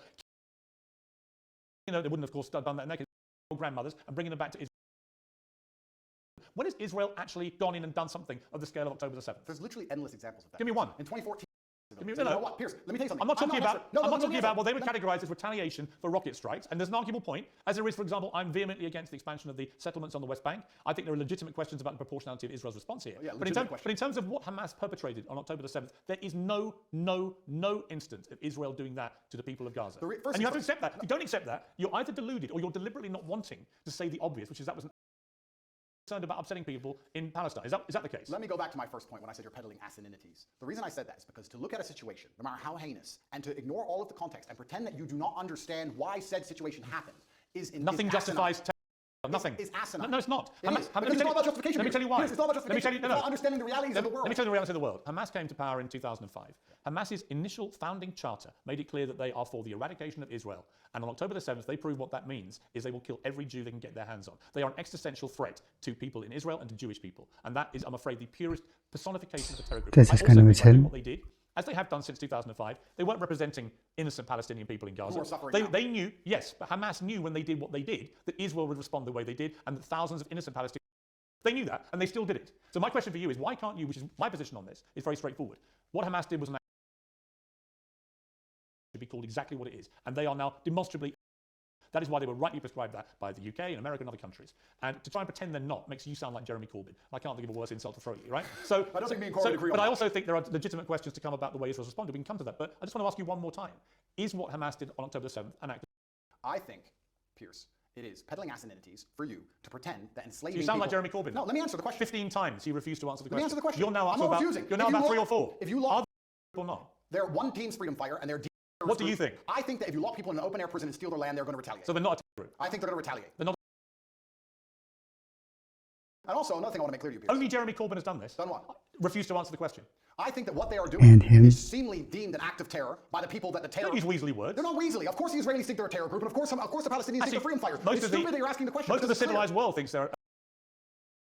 S2: You know, they wouldn't, of course, have done that in their case, grandmothers, and bringing them back to Israel. When has Israel actually gone in and done something of the scale of October the 7th?
S3: There's literally endless examples of that.
S2: Give me one.
S3: In 2014.
S2: You know what,
S3: Piers, let me tell you something.
S2: I'm not talking about what they would categorize as retaliation for rocket strikes, and there's an arguable point, as there is, for example, I'm vehemently against the expansion of the settlements on the West Bank. I think there are legitimate questions about the proportionality of Israel's response here.
S3: Yeah,
S2: but in terms of what Hamas perpetrated on October the 7th, there is no instance of Israel doing that to the people of Gaza. And you have to accept that. If you don't accept that, you're either deluded or you're deliberately not wanting to say the obvious, which is that was concerned about upsetting people in Palestine. Is that the case?
S3: Let me go back to my first point when I said you're peddling asininities. The reason I said that is because to look at a situation, no matter how heinous, and to ignore all of the context and pretend that you do not understand why said situation happened
S2: nothing justifies nothing.
S3: Is asinine.
S2: No, it's not.
S3: It's not about justification.
S2: Let me tell you why.
S3: It's not about justification. It's about understanding the realities of the world.
S2: Let me tell you the reality of the world. Hamas came to power in 2005. Hamas's initial founding charter made it clear that they are for the eradication of Israel. And on October the 7th, they proved what that means is they will kill every Jew they can get their hands on. They are an existential threat to people in Israel and to Jewish people. And that is, I'm afraid, the purest personification of the terror group.
S1: This is kind of
S2: what they did, as they have done since 2005, they weren't representing innocent Palestinian people in Gaza. They knew, yes, but Hamas knew when they did what they did that Israel would respond the way they did and that thousands of innocent Palestinians, they knew that and they still did it. So my question for you is, why can't you, which is my position on this, is very straightforward. What Hamas did was an act should be called exactly what it is. And they are now demonstrably That is why they were rightly prescribed that by the UK and America and other countries. And to try and pretend they're not makes you sound like Jeremy Corbyn. I can't think of a worse insult to throw at you, right? So
S3: I don't think me and Corbyn agree on
S2: But
S3: that.
S2: I also think there are legitimate questions to come about the way Israel's responded. We can come to that. But I just want to ask you one more time. Is what Hamas did on October the 7th an act of...
S3: I think, Piers, it is peddling asininities for you to pretend that enslaving
S2: You sound
S3: people...
S2: like Jeremy Corbyn.
S3: No, let me answer the question.
S2: 15 times he refused to answer the question.
S3: Let me answer the question.
S2: You're now up
S3: I'm
S2: to
S3: not
S2: about,
S3: refusing.
S2: you're now
S3: If you
S2: about
S3: lock-
S2: 3 or 4.
S3: If you
S2: Are
S3: lock...
S2: they or not?
S3: They're one team's freedom fighter, and they're...
S2: What do you think?
S3: I think that if you lock people in an open-air prison and steal their land, they're going to retaliate.
S2: So they're not a terror group.
S3: I think they're going to retaliate.
S2: They're not.
S3: And also, another thing I want to make clear to you, Piers.
S2: Only Jeremy Corbyn has done this.
S3: Done what?
S2: Refused to answer the question.
S3: I think that what they are
S1: And
S3: doing
S1: him.
S3: is seemingly deemed an act of terror by the people that the terror...
S2: Don't use Weasley words.
S3: They're not Weasley. Of course the Israelis think they're a terror group, and of course the Palestinians think they're freedom fighters. It's stupid that you're asking the question.
S2: Most of the
S3: because it's clear.
S2: civilized world thinks they're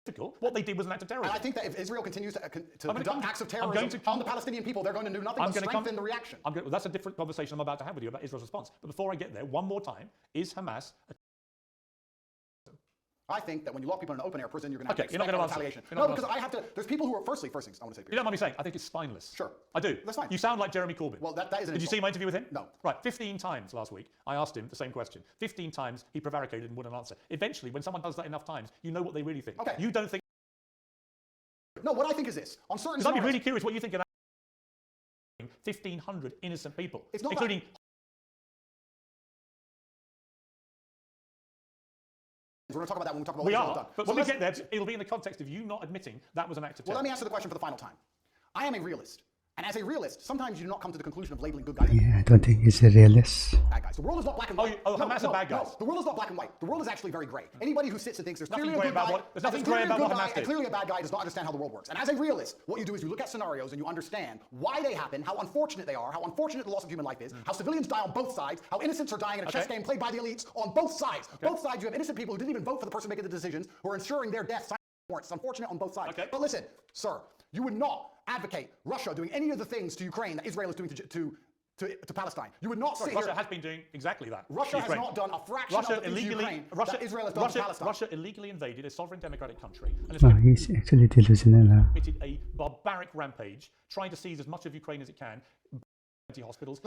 S2: difficult. What they did was an act of terrorism.
S3: And I think that if Israel continues to conduct acts of terrorism on the Palestinian people, they're going to do nothing but strengthen the reaction.
S2: Well, that's a different conversation I'm about to have with you about Israel's response. But before I get there, one more time, is Hamas a...
S3: I think that when you lock people in an open-air prison, you're going to have
S2: you're not going to answer.
S3: retaliation.
S2: You're not
S3: No,
S2: gonna
S3: because I have to... There's people who are... First things I want to say,
S2: You don't mind me saying, I think it's spineless.
S3: Sure.
S2: I do.
S3: That's fine.
S2: You sound like Jeremy Corbyn.
S3: Well, that is an
S2: Did you see my interview with him?
S3: No.
S2: Right, 15 times last week, I asked him the same question. 15 times he prevaricated and wouldn't answer. Eventually, when someone does that enough times, you know what they really think.
S3: Okay.
S2: You don't think...
S3: No, what I think is this. On certain
S2: Because I'd be
S3: scenarios-
S2: really curious what you think of 1,500 innocent people,
S3: It's not
S2: including...
S3: We're going to talk about that when we talk about what
S2: We
S3: Israel's
S2: are,
S3: done.
S2: but
S3: So
S2: when we
S3: let's-
S2: get there, it'll be in the context of you not admitting that was an act of terror.
S3: Well, let me answer the question for the final time. I am a realist. And as a realist, sometimes you do not come to the conclusion of labeling good guys and
S1: Yeah, I don't think he's a realist.
S3: bad guys. The world is not black and white.
S2: Hamas are bad guys.
S3: No, the world is not black and white. The world is actually very gray. Anybody who sits and thinks there's
S2: Nothing
S3: clearly a
S2: grey
S3: good
S2: about
S3: guy,
S2: what- there's nothing
S3: and
S2: grey
S3: clearly a
S2: about what
S3: good
S2: Hamas
S3: guy
S2: did.
S3: and clearly a bad guy does not understand how the world works. And as a realist, what you do is you look at scenarios and you understand why they happen, how unfortunate they are, how unfortunate the loss of human life is, how civilians die on both sides, how innocents are dying in a chess game played by the elites on both sides. Both sides, you have innocent people who didn't even vote for the person making the decisions, who are ensuring their deaths. It's unfortunate on both sides.
S2: Okay.
S3: But listen, sir, you would not advocate Russia doing any of the things to Ukraine that Israel is doing to Palestine. You would not sit
S2: Russia
S3: here...
S2: has been doing exactly that.
S3: Russia
S2: Ukraine.
S3: has not done a fraction
S2: Russia
S3: of the things to
S2: illegally,
S3: Ukraine
S2: Russia,
S3: that Israel has done to Palestine.
S2: Russia illegally invaded a sovereign democratic country and has
S1: Oh, he's actually delusional.
S2: committed a barbaric rampage, trying to seize as much of Ukraine as it can, hospitals,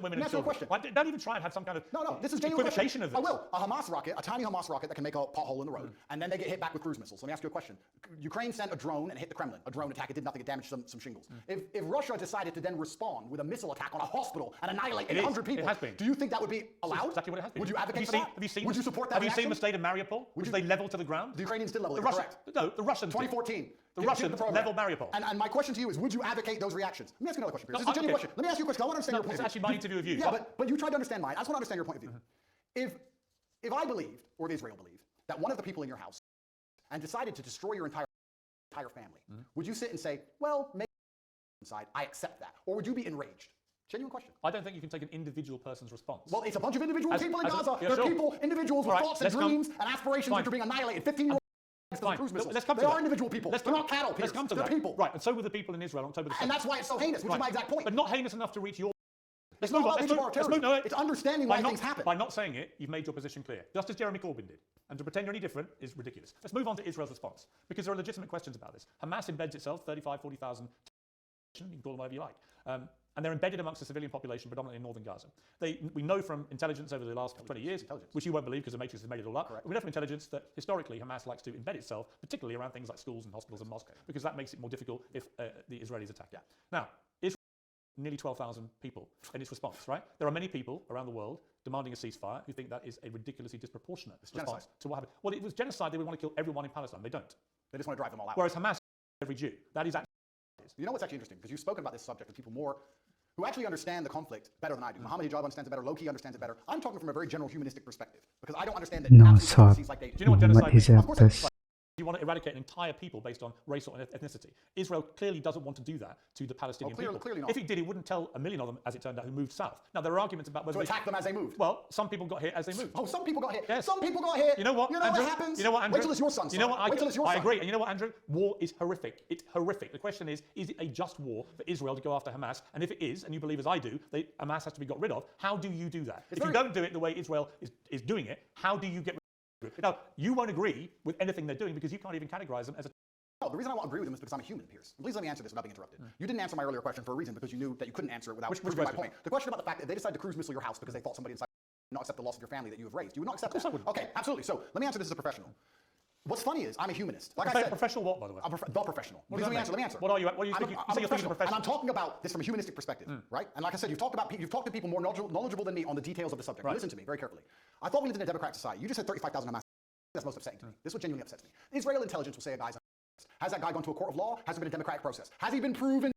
S2: women and
S3: ask you a
S2: children.
S3: question.
S2: Don't even try and have some kind of
S3: No, this is genuine
S2: equivocation of this.
S3: I will. A Hamas rocket, a tiny Hamas rocket that can make a pothole in the road, and then they get hit back with cruise missiles. Let me ask you a question. Ukraine sent a drone and hit the Kremlin. A drone attack, it did nothing, it damaged some shingles. If Russia decided to then respond with a missile attack on a hospital and annihilate 800 people,
S2: It has been.
S3: do you think that would be allowed?
S2: Exactly what it has been.
S3: Would you advocate for that?
S2: Would
S3: you support that
S2: Have you seen
S3: reaction?
S2: the state of Mariupol, which they leveled to the ground?
S3: The Ukrainians did level it,
S2: The Russians,
S3: correct.
S2: no, the Russians did.
S3: 2014.
S2: The
S3: Did
S2: Russians
S3: program.
S2: leveled Mariupol.
S3: And my question to you is, would you advocate those reactions? Let me ask you another question, Piers.
S2: No,
S3: This is a genuine
S2: okay.
S3: question. Let me ask you a question. I want to understand your point
S2: It's
S3: of view.
S2: actually my interview with you.
S3: Yeah, but you tried to understand mine. I just want to understand your point of view. If I believed, or if Israel believed, that one of the people in your house and decided to destroy your entire family, would you sit and say, well, maybe inside, I accept that? Or would you be enraged? Genuine question.
S2: I don't think you can take an individual person's response.
S3: Well, it's a bunch of individual people in Gaza.
S2: yeah,
S3: They're
S2: sure.
S3: people, individuals with
S2: All right,
S3: thoughts and
S2: let's come-
S3: dreams and aspirations
S2: Fine.
S3: which are being annihilated. 15-year-olds
S2: Fine.
S3: cruise missiles.
S2: Let's come to
S3: they
S2: that.
S3: are individual people.
S2: Let's
S3: They're
S2: come-
S3: not cattle, Piers.
S2: Let's come to
S3: They're
S2: that.
S3: people.
S2: Right, and so were the people in Israel on October the 7th.
S3: And that's why it's so heinous, which is my exact point.
S2: But not heinous enough to reach your...
S3: It's not about being terrorism. It's understanding why things happen.
S2: By not saying it, you've made your position clear, just as Jeremy Corbyn did. And to pretend you're any different is ridiculous. Let's move on to Israel's response, because there are legitimate questions about this. Hamas embeds itself, 35, 40,000, you can call them whatever you like. And they're embedded amongst the civilian population, predominantly in northern Gaza. We know from intelligence over the last 20 years, which you won't believe because the Matrix has made it all up, but we know from intelligence that historically Hamas likes to embed itself, particularly around things like schools and hospitals and mosques, because that makes it more difficult if the Israelis attack. Yeah. Now, Israel nearly 12,000 people in its response, right? There are many people around the world demanding a ceasefire who think that is a ridiculously disproportionate response to what happened. Well, it was genocide. They would want to kill everyone in Palestine. They don't.
S3: They just want to drive them all out.
S2: Whereas Hamas, every Jew. That is actually...
S3: You know what's actually interesting? Because you've spoken about this subject with people more who actually understand the conflict better than I do. Mohammed Hijab understands it better. Loki understands it better. I'm talking from a very general humanistic perspective because I don't understand that
S1: No,
S3: absolute
S1: sir.
S3: policies like they do.
S2: Do you know what genocide means?
S1: Hijab
S3: Of course I do.
S1: does.
S2: You want to eradicate an entire people based on race or ethnicity. Israel clearly doesn't want to do that to the Palestinian people.
S3: Clearly not.
S2: If it did, it wouldn't tell a million of them, as it turned out, who moved south. Now, there are arguments about whether
S3: To attack them as they moved.
S2: Well, some people got hit as they moved.
S3: Oh, some people got hit.
S2: Yes.
S3: Some people got hit.
S2: You know what,
S3: You know
S2: Andrew?
S3: what happens?
S2: You know what, Andrew?
S3: Wait till it's your son's
S2: You know
S3: son.
S2: what?
S3: Wait till it's your
S2: I
S3: son.
S2: agree. And you know what, Andrew? War is horrific. It's horrific. The question is it a just war for Israel to go after Hamas? And if it is, and you believe as I do, Hamas has to be got rid of, how do you do that? If you don't do it the way Israel is doing it, how do you get rid of it? Now, you won't agree with anything they're doing because you can't even categorize them as a...
S3: No, the reason I won't agree with him is because I'm a human, Piers. And please let me answer this without being interrupted. You didn't answer my earlier question for a reason because you knew that you couldn't answer it without proving my point. The question about the fact that they decided to cruise missile your house because they thought somebody inside not accept the loss of your family that you have raised. You would not accept
S2: Of course
S3: that.
S2: I wouldn't.
S3: Okay, absolutely. So let me answer this as a professional. What's funny is I'm a humanist. Like I said,
S2: Professional what, by the way?
S3: I'm the professional.
S2: What does that
S3: Let me
S2: mean?
S3: answer.
S2: What are you? What do you think? You say you're thinking professional.
S3: And I'm talking about this from a humanistic perspective, right? And like I said, you've talked to people more knowledgeable than me on the details of the subject.
S2: Right.
S3: Listen to me very carefully. I thought we lived in a democratic society. You just said 35,000 Hamas. That's most upsetting to me. This is what genuinely upsets me. The Israeli intelligence will say a guy's a terrorist. Has that guy gone to a court of law? Has there been a democratic process? Has he been proven?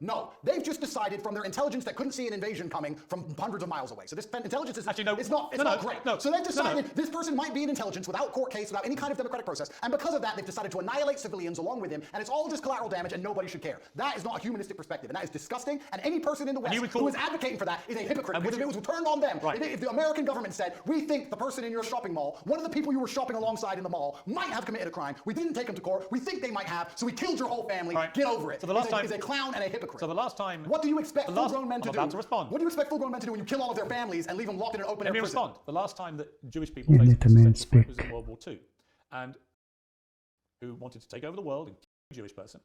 S3: No, they've just decided from their intelligence that couldn't see an invasion coming from hundreds of miles away. So this intelligence is
S2: Actually, no,
S3: it's not great.
S2: No,
S3: so they've decided this person might be an intelligence without court case, without any kind of democratic process, and because of that, they've decided to annihilate civilians along with him, and it's all just collateral damage, and nobody should care. That is not a humanistic perspective, and that is disgusting. And any person in the West who is advocating for that is a hypocrite. Because if it was turned on them, if the American government said, "We think the person in your shopping mall, one of the people you were shopping alongside in the mall, might have committed a crime. We didn't take him to court. We think they might have, so we killed your whole family. Get over it."
S2: So the last time
S3: is a clown and a hypocrite.
S2: So the last time.
S3: What do you expect full-grown men to do?
S2: I'm about to respond.
S3: What do you expect full-grown men to do when you kill all of their families and leave them locked in an open air prison?
S2: Let me respond. The last time that Jewish people faced existential threat was in World War II, and who wanted to take over the world and kill a Jewish person,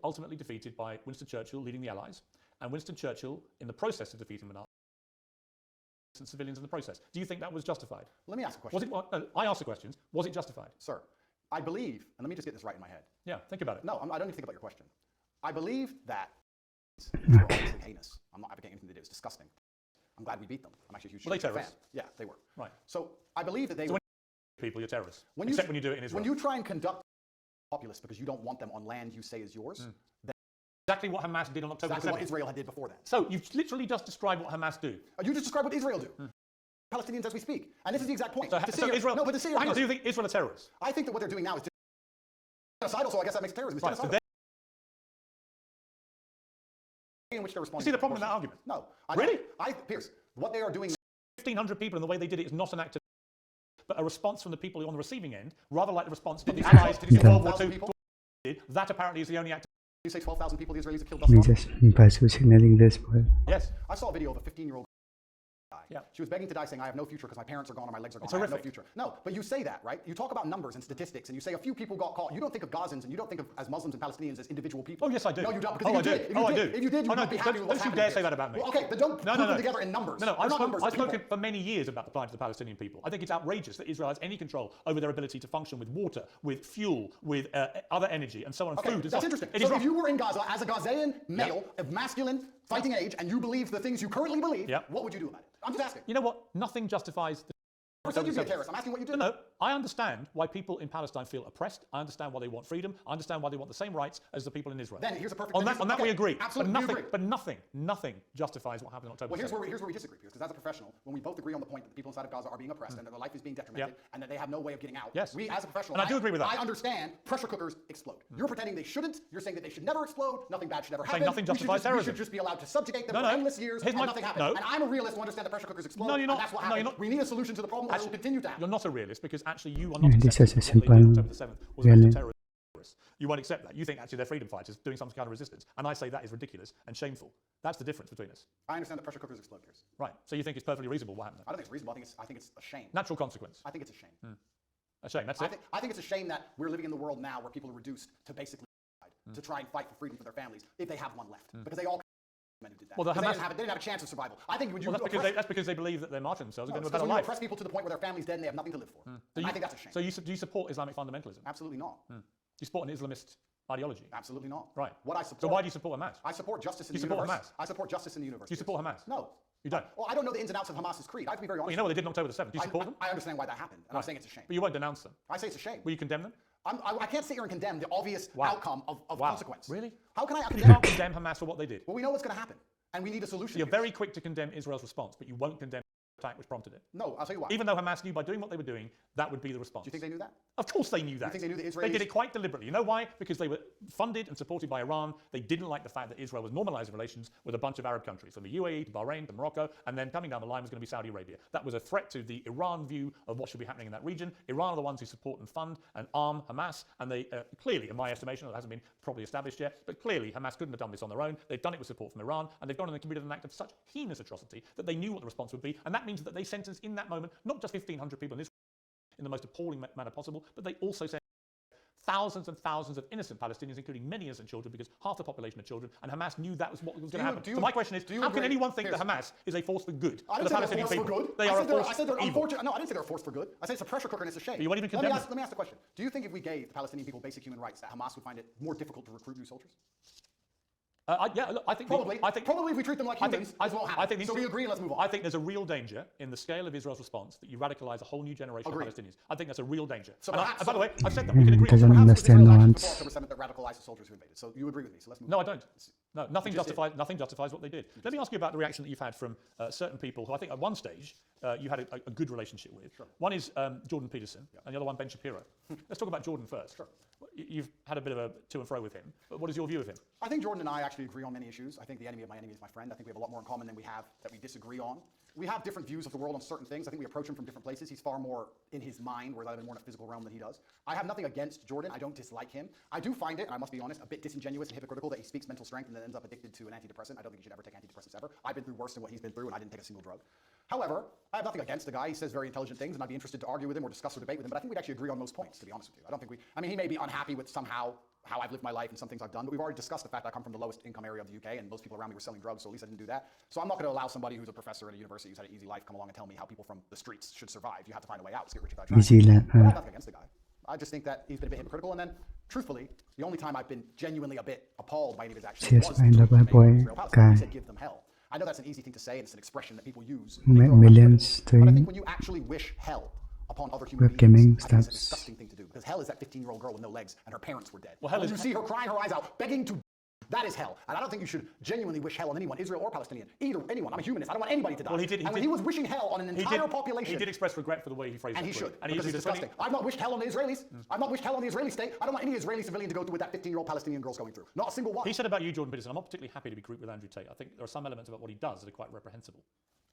S2: ultimately defeated by Winston Churchill leading the Allies, and Winston Churchill, in the process of defeating the Nazis, and civilians in the process. Do you think that was justified?
S3: Let me ask a question.
S2: I asked the questions. Was it justified?
S3: Sir, I believe, and let me just get this right in my head.
S2: Yeah, think about it.
S3: No, I don't need to think about your question. I believe that these are obviously heinous. I'm not advocating anything they did. It's disgusting. I'm glad we beat them. I'm actually a huge fan.
S2: terrorists?
S3: Yeah, they were.
S2: Right.
S3: So I believe that they were.
S2: When you people, you're terrorists. Except when you do it in Israel.
S3: When you try and conduct populace because you don't want them on land you say is yours,
S2: exactly what Hamas did on October 7th.
S3: exactly what Israel did before that.
S2: So you've literally just described what Hamas do.
S3: You just described what Israel do. Palestinians as we speak. And this is the exact point.
S2: So Israel.
S3: No, but to say
S2: do you think Israel are terrorists?
S3: I think that what they're doing now is genocidal, so I guess that makes terrorism. It's
S2: Right. So
S3: genocidal. In which they're responding.
S2: You see the problem with that argument?
S3: No.
S2: Really?
S3: Pierce, what they are doing
S2: 1,500 people, and the way they did it is not an act of, but a response from the people on the receiving end, rather like the response that the Allies did in World War II. That apparently is the only act.
S3: You say 12,000 people the Israelis have killed
S1: Let me
S3: thus far?
S1: just pass you signaling this way.
S2: Yes.
S3: I saw a video of a 15-year-old die.
S2: Yeah.
S3: She was begging to die, saying, "I have no future because my parents are gone and my legs are gone.
S2: It's
S3: I have no
S2: horrific.
S3: future." No, but you say that, right? You talk about numbers and statistics, and you say a few people got caught. You don't think of Gazans and you don't think of as Muslims and Palestinians as individual people.
S2: Oh, yes, I do.
S3: No, you don't. Because
S2: Oh,
S3: if you
S2: I
S3: did,
S2: do. Oh, I do.
S3: If you did, you would be happy with what's
S2: don't you
S3: happening
S2: dare
S3: here.
S2: say that about me.
S3: Well, okay, but don't put them together in numbers.
S2: No,
S3: They're not numbers.
S2: I've
S3: they're
S2: spoken
S3: people.
S2: for many years about the plight of the Palestinian people. I think it's outrageous that Israel has any control over their ability to function with water, with fuel, with other energy, and so on,
S3: Okay,
S2: food.
S3: that's interesting. So if you were in Gaza as a Gazan male of masculine fighting age and you believe the things you currently believe, what would you do about it? I'm just asking.
S2: You know what? Nothing justifies the...
S3: I said you'd be a terrorist. I'm asking what you do.
S2: No, I understand why people in Palestine feel oppressed. I understand why they want freedom. I understand why they want the same rights as the people in Israel.
S3: Then here's a perfect...
S2: On that we agree.
S3: Absolutely,
S2: but nothing justifies what happened on October 7th.
S3: Well, here's where we disagree, because as a professional, when we both agree on the point that the people inside of Gaza are being oppressed and that their life is being detrimented and that they have no way of getting out, we as a professional...
S2: And I do agree with that.
S3: I understand pressure cookers explode. You're pretending they shouldn't. You're saying that they should never explode. Nothing bad should ever happen.
S2: Nothing justifies terrorism.
S3: We should just be allowed to subjugate them for endless years and nothing happens. And I'm a realist who understands that pressure cookers explode.
S2: No, you're not.
S3: And that's what happens.
S2: No, you're not.
S3: We need a solution to the problem, or it will continue to happen.
S2: You're not a realist because actually you are not
S1: This is a
S2: accepting what they did on October the 7th was
S1: really
S2: terrorists. You won't accept that. You think actually they're freedom fighters doing some kind of resistance. And I say that is ridiculous and shameful. That's the difference between us.
S3: I understand that pressure cookers explode, Piers.
S2: Right. So you think it's perfectly reasonable what happened
S3: I don't think it's reasonable. I think it's a shame.
S2: Natural consequence.
S3: I think it's a shame.
S2: A shame. That's it.
S3: I think it's a shame that we're living in the world now where people are reduced to basically to try and fight for freedom for their families if they have one left. Because they all men who did that.
S2: Well,
S3: they didn't have a chance of survival. I think when you
S2: that's because they believe that they're martyring themselves and going to a better
S3: when you
S2: life.
S3: oppress people to the point where their family's dead and they have nothing to live for. I think that's a shame.
S2: So do you support Islamic fundamentalism?
S3: Absolutely not.
S2: Do you support an Islamist ideology?
S3: Absolutely not.
S2: Right.
S3: What I support.
S2: So why do you support Hamas?
S3: I support justice in
S2: You
S3: the
S2: support
S3: universe.
S2: Hamas?
S3: I support justice in the universe.
S2: Do you support Hamas?
S3: No.
S2: You don't?
S3: Well, I don't know the ins and outs of Hamas's creed. I have to be very honest.
S2: Well, you know what they did on October the 7th. Do you support them?
S3: I understand why that happened, and I'm saying it's a shame.
S2: But you won't denounce them.
S3: I say it's a shame.
S2: Will you condemn them?
S3: I can't sit here and condemn the obvious outcome of consequence.
S2: Really?
S3: How can I
S2: You
S3: condemn?
S2: can't condemn Hamas for what they did.
S3: Well, we know what's going to happen, and we need a solution.
S2: You're very quick to condemn Israel's response, but you won't condemn the attack which prompted it.
S3: No, I'll tell you why.
S2: Even though Hamas knew by doing what they were doing, that would be the response.
S3: Do you think they knew that?
S2: Of course they knew that.
S3: You think they knew the Israelis?
S2: They did it quite deliberately. You know why? Because they were funded and supported by Iran. They didn't like the fact that Israel was normalizing relations with a bunch of Arab countries, from the UAE to Bahrain to Morocco, and then coming down the line was going to be Saudi Arabia. That was a threat to the Iran view of what should be happening in that region. Iran are the ones who support and fund and arm Hamas, and they clearly, in my estimation, it hasn't been properly established yet, but clearly Hamas couldn't have done this on their own. They've done it with support from Iran, and they've gone and committed an act of such heinous atrocity that they knew what the response would be, and that means that they sentenced in that moment not just 1,500 people in Israel in the most appalling manner possible, but they also sent thousands and thousands of innocent Palestinians, including many innocent children, because half the population are children, and Hamas knew that was what was going to happen. So my question is, how can anyone think that Hamas is a force for good?
S3: I didn't say they're a force for good.
S2: They are a force
S3: I said they're
S2: for evil.
S3: unfortunate. No, I didn't say they're a force for good. I said it's a pressure cooker and it's a shame.
S2: But you won't even condemn them.
S3: Let me ask the question. Do you think if we gave the Palestinian people basic human rights, that Hamas would find it more difficult to recruit new soldiers?
S2: Yeah, look, I think
S3: probably if we treat them like humans, this won't happen. So we agree and let's move on.
S2: I think there's a real danger in the scale of Israel's response that you radicalize a whole new generation of Palestinians. I think that's a real danger.
S3: So
S2: and by the way, I've said that we can agree.
S1: Doesn't understand nuance.
S3: That radicalized the soldiers who invaded. So you agree with me. So let's move on.
S2: No, I don't. No, nothing justifies what they did. Let me ask you about the reaction that you've had from certain people who I think at one stage you had a good relationship with.
S3: Sure.
S2: One is Jordan Peterson, and the other one Ben Shapiro. Let's talk about Jordan first.
S3: Sure.
S2: You've had a bit of a to and fro with him. But what is your view of him?
S3: I think Jordan and I actually agree on many issues. I think the enemy of my enemy is my friend. I think we have a lot more in common than we have that we disagree on. We have different views of the world on certain things. I think we approach him from different places. He's far more in his mind, whereas I live more in a physical realm than he does. I have nothing against Jordan. I don't dislike him. I do find it, and I must be honest, a bit disingenuous and hypocritical that he speaks mental strength and then ends up addicted to an antidepressant. I don't think he should ever take antidepressants ever. I've been through worse than what he's been through, and I didn't take a single drug. However, I have nothing against the guy. He says very intelligent things, and I'd be interested to argue with him or discuss or debate with him, but I think we'd actually agree on most points, to be honest with you. I don't think he may be unhappy with somehow how I've lived my life and some things I've done, but we've already discussed the fact that I come from the lowest income area of the UK, and most people around me were selling drugs, so at least I didn't do that. So I'm not going to allow somebody who's a professor at a university who's had an easy life come along and tell me how people from the streets should survive. You have to find a way out. Let's get rich without trying. But I have nothing against the guy. I just think that he's been a bit hypocritical, and then, truthfully, the only time I've been genuinely a bit appalled by any of his actions was he said give them hell. I know that's an easy thing to say, and it's an expression that people use.
S1: Millions
S3: but I think when you actually wish hell upon other human beings, I think it's a disgusting thing to do, because hell is that 15-year-old girl with no legs and her parents were dead.
S2: Well, hell is
S3: you see her crying her eyes out, begging to. That is hell. And I don't think you should genuinely wish hell on anyone, Israel or Palestinian, either anyone. I'm a humanist. I don't want anybody to die.
S2: Well,
S3: he was wishing hell on an entire population.
S2: He did express regret for the way he phrased it.
S3: And he should, because it's disgusting. I've not wished hell on the Israelis. I've not wished hell on the Israeli state. I don't want any Israeli civilian to go through what that 15-year-old Palestinian girl's going through. Not a single one.
S2: He said about you, Jordan Peterson, I'm not particularly happy to be grouped with Andrew Tate. I think there are some elements about what he does that are quite reprehensible.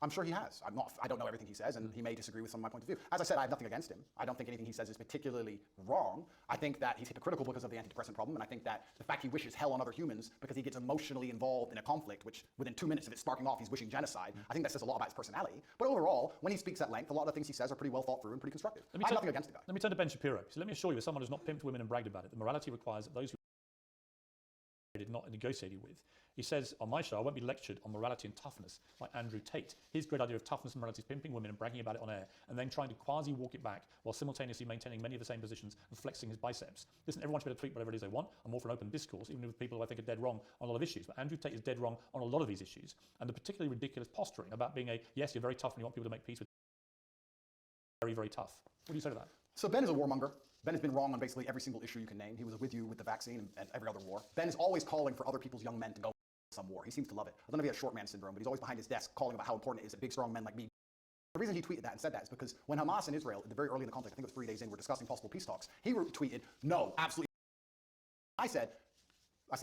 S3: I'm sure he has. I don't know everything he says, and he may disagree with some of my point of view. As I said, I have nothing against him. I don't think anything he says is particularly wrong. I think that he's hypocritical because of the antidepressant problem, and I think that the fact he wishes hell on other humans because he gets emotionally involved in a conflict, which within 2 minutes of it sparking off, he's wishing genocide. I think that says a lot about his personality. But overall, when he speaks at length, a lot of the things he says are pretty well thought through and pretty constructive. I have nothing against the guy.
S2: Let me turn to Ben Shapiro. So let me assure you, as someone who's not pimped women and bragged about it, the morality requires that those who not negotiated with. He says on my show, I won't be lectured on morality and toughness like Andrew Tate. His great idea of toughness and morality is pimping women and bragging about it on air, and then trying to quasi-walk it back while simultaneously maintaining many of the same positions and flexing his biceps. Listen, everyone should be able to tweet whatever it is they want. I'm all for an open discourse, even with people who I think are dead wrong on a lot of issues. But Andrew Tate is dead wrong on a lot of these issues. And the particularly ridiculous posturing about being yes, you're very tough and you want people to make peace with very, very tough. What do you say to that?
S3: So Ben is a warmonger. Ben has been wrong on basically every single issue you can name. He was with you with the vaccine and every other war. Ben is always calling for other people's young men to go some war. He seems to love it. I don't know if he has short man syndrome, but he's always behind his desk calling about how important it is that big, strong men like me. The reason he tweeted that and said that is because when Hamas and Israel, very early in the conflict, I think it was 3 days in, were discussing possible peace talks, he tweeted, no, absolutely. I said,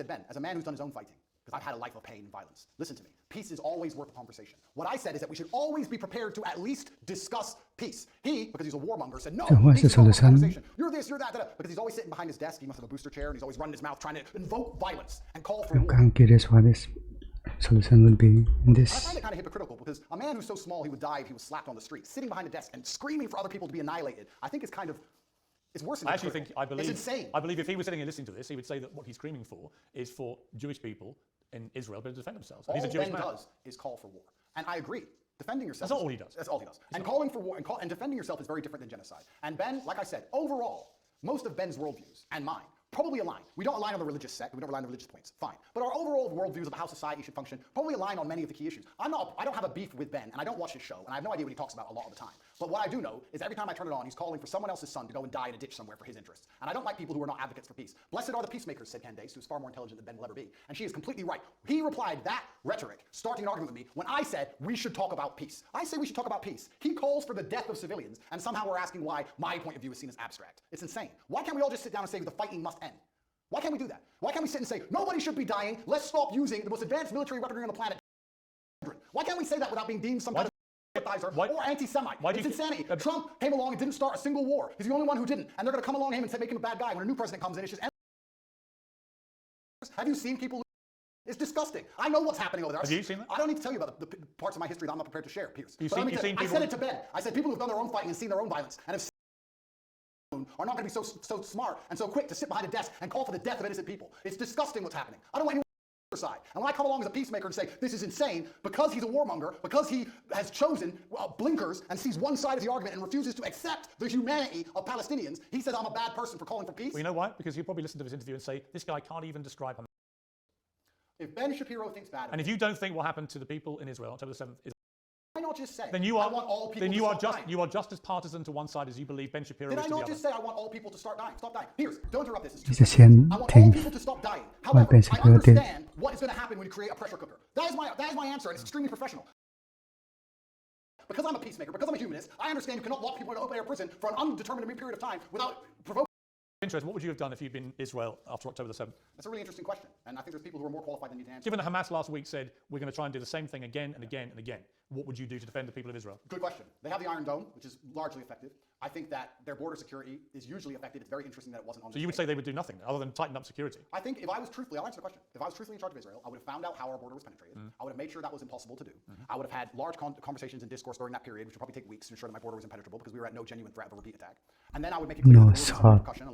S3: Ben, as a man who's done his own fighting, because I've had a life of pain and violence, listen to me. Peace is always worth a conversation. What I said is that we should always be prepared to at least discuss peace. He, because he's a warmonger, said, no, peace is always a conversation. You're this, you're that, because he's always sitting behind his desk. He must have a booster chair, and he's always running his mouth trying to invoke violence and call for war.
S1: I'm curious what this solution will be in this.
S3: I find it kind of hypocritical because a man who's so small he would die if he was slapped on the street, sitting behind a desk and screaming for other people to be annihilated, I think is kind of, it's worse than
S2: I believe,
S3: it's insane.
S2: I believe if he was sitting and listening to this, he would say that what he's screaming for is for Jewish people in Israel to defend themselves.
S3: All
S2: he's a Jewish
S3: Ben
S2: man.
S3: does is call for war. And I agree. Defending yourself.
S2: That's not all he does.
S3: That's all he does. And calling for war and defending yourself is very different than genocide. And Ben, like I said, overall, most of Ben's worldviews and mine probably align. We don't align on the religious sect. We don't align on the religious points. Fine. But our overall worldviews of how society should function probably align on many of the key issues. I don't have a beef with Ben, and I don't watch his show, and I have no idea what he talks about a lot of the time. But what I do know is every time I turn it on, he's calling for someone else's son to go and die in a ditch somewhere for his interests. And I don't like people who are not advocates for peace. Blessed are the peacemakers, said Candace, who's far more intelligent than Ben will ever be. And she is completely right. He replied that rhetoric, starting an argument with me, when I said we should talk about peace. I say we should talk about peace. He calls for the death of civilians, and somehow we're asking why my point of view is seen as abstract. It's insane. Why can't we all just sit down and say the fighting must end? Why can't we do that? Why can't we sit and say, nobody should be dying, let's stop using the most advanced military weaponry on the planet? Why can't we say that without being deemed some kind of sympathizer or anti-Semite? It's insanity. Trump came along and didn't start a single war. He's the only one who didn't. And they're going to come along him and say, make him a bad guy. When a new president comes in, it's just... Have you seen people... It's disgusting. I know what's happening over there.
S2: Have you seen that?
S3: I don't need to tell you about the parts of my history that I'm not prepared to share, Piers.
S2: I said it to Ben.
S3: I said people who've done their own fighting and seen their own violence and have known are not going to be so smart and so quick to sit behind a desk and call for the death of innocent people. It's disgusting what's happening. I don't want anyone on the side. And when I come along as a peacemaker and say, this is insane, because he's a warmonger, because he has chosen blinkers and sees one side of the argument and refuses to accept the humanity of Palestinians, he says I'm a bad person for calling for peace.
S2: Well, you know why? Because you probably listen to his interview and say, this guy can't even describe him.
S3: If Ben Shapiro thinks bad of
S2: And if you don't think what happened to the people in Israel on October the 7th is
S3: why not just say,
S2: then you are,
S3: I want all people
S2: then
S3: to
S2: you are
S3: stop
S2: just
S3: dying?
S2: you are just as partisan to one side as you believe Ben Shapiro
S3: Did
S2: is
S3: I
S2: to the
S3: not
S2: other.
S3: just say I want all people to start dying? Stop dying. Piers, don't interrupt this.
S1: It's a shame
S3: I want all
S1: thing
S3: people to stop dying.
S1: what
S3: However,
S1: Ben
S3: I
S1: Shapiro did.
S3: understand what is going to happen when you create a pressure cooker. That is my answer, and it's extremely professional. Because I'm a peacemaker, because I'm a humanist, I understand you cannot lock people in an open-air prison for an undetermined period of time without provoking.
S2: Interest, what would you have done if you'd been Israel after October the 7th?
S3: That's a really interesting question, and I think there's people who are more qualified than you to answer.
S2: Given that Hamas last week said, we're going to try and do the same thing again and again and again, what would you do to defend the people of Israel?
S3: Good question. They have the Iron Dome, which is largely effective. I think that their border security is usually effective. It's very interesting that it wasn't on.
S2: So you would say they would do nothing other than tighten up security?
S3: I think if I was truthfully, I'll answer the question. If I was truthfully in charge of Israel, I would have found out how our border was penetrated. I would have made sure that was impossible to do. I would have had large conversations and discourse during that period, which would probably take weeks to ensure that my border was impenetrable because we were at no genuine threat of a repeat attack. And then I would make it clear
S1: No,
S3: that there would be some
S1: sir.
S3: repercussion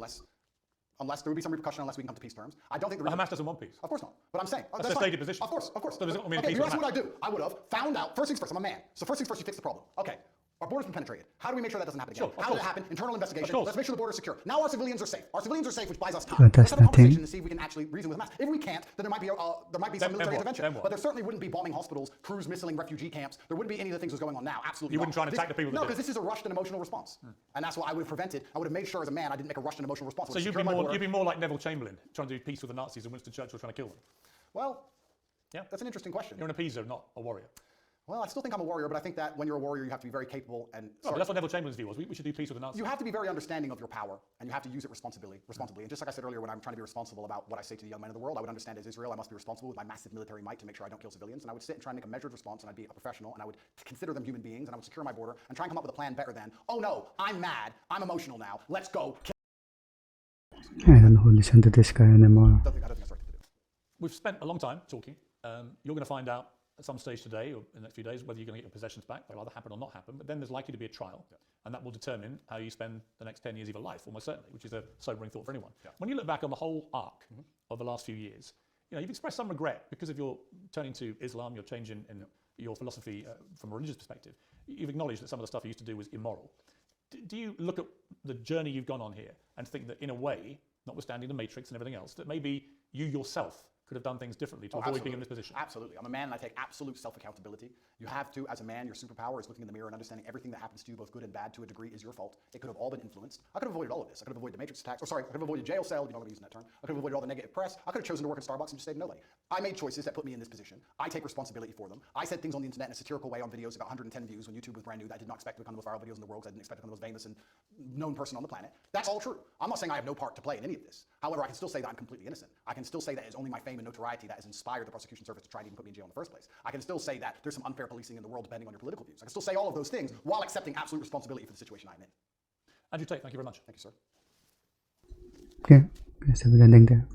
S3: unless there would be some repercussion unless we can come to peace terms. I don't think the
S2: But Hamas doesn't want peace.
S3: Of course not. But I'm saying
S2: That's their
S3: fine.
S2: stated position.
S3: Of course.
S2: So does it mean
S3: okay,
S2: peace
S3: you
S2: with
S3: asked me what
S2: Hamas?
S3: I do. I would have found out. First things first. I'm a man. So first things first, you fix the problem. Okay. Our border's been penetrated. How do we make sure that doesn't happen again?
S2: Sure, of
S3: How did it
S2: course.
S3: happen? Internal investigation.
S2: Of course.
S3: Let's make sure the border's secure. Now our civilians are safe. Our civilians are safe, which buys us time.
S1: But that's
S3: Let's have a
S1: nothing.
S3: conversation to see if we can actually reason with Hamas. If we can't, then there might be some military
S2: what?
S3: intervention.
S2: Then what?
S3: But there certainly wouldn't be bombing hospitals, cruise missiling refugee camps. There wouldn't be any of the things that's going on now. Absolutely.
S2: You wouldn't
S3: not.
S2: try and attack the people that
S3: No,
S2: did.
S3: because this is a rushed and emotional response, and that's what I would have prevented. I would have made sure as a man I didn't make a rushed and emotional response. I
S2: So
S3: would
S2: you'd
S3: secure
S2: be
S3: my
S2: more
S3: border.
S2: like Neville Chamberlain trying to do peace with the Nazis and Winston Churchill trying to kill them.
S3: Well,
S2: Yeah,
S3: that's an interesting question.
S2: you're an appeaser, not a warrior.
S3: Well, I still think I'm a warrior, but I think that when you're a warrior, you have to be very capable and.
S2: No, but that's what Neville Chamberlain's view was. We should do peace with the Nazis.
S3: You have to be very understanding of your power, and you have to use it responsibly. And just like I said earlier, when I'm trying to be responsible about what I say to the young men of the world, I would understand as Israel, I must be responsible with my massive military might to make sure I don't kill civilians. And I would sit and try and make a measured response, and I'd be a professional, and I would consider them human beings, and I would secure my border, and try and come up with a plan better than, oh no, I'm mad, I'm emotional now, let's go.
S1: I don't know who listen to this guy anymore.
S3: I don't think that's the right thing to do.
S2: We've spent a long time talking. You're going to find out at some stage today or in the next few days whether you're going to get your possessions back. They'll either happen or not happen. But then there's likely to be a trial, and that will determine how you spend the next 10 years of your life, almost certainly, which is a sobering thought for anyone. When you look back on the whole arc of the last few years, you've expressed some regret because of your turning to Islam, your change in your philosophy from a religious perspective. You've acknowledged that some of the stuff you used to do was immoral. Do you look at the journey you've gone on here and think that in a way, notwithstanding the matrix and everything else, that maybe you yourself could have done things differently to avoid being in this position?
S3: Absolutely. I'm a man and I take absolute self-accountability. You have to, as a man, your superpower is looking in the mirror and understanding everything that happens to you, both good and bad, to a degree is your fault. It could have all been influenced. I could have avoided all of this. I could have avoided the matrix attacks. I could have avoided jail cell, I'm not going to use that term. I could have avoided all the negative press. I could have chosen to work at Starbucks and just stayed in LA. I made choices that put me in this position. I take responsibility for them. I said things on the internet in a satirical way on videos that got 110 views when YouTube was brand new that I did not expect to become the most viral videos in the world because I didn't expect to become the most famous and known person on the planet. That's all true. I'm not saying I have no part to play in any of this. However, I can still say that I'm completely innocent. I can still say that it's only my fame and notoriety that has inspired the prosecution service to try to even put me in jail in the first place. I can still say that there's some unfair policing in the world depending on your political views. I can still say all of those things while accepting absolute responsibility for the situation I'm in.
S2: Andrew Tate, thank you very much.
S3: Thank you, sir.
S1: Okay, guess we're ending there.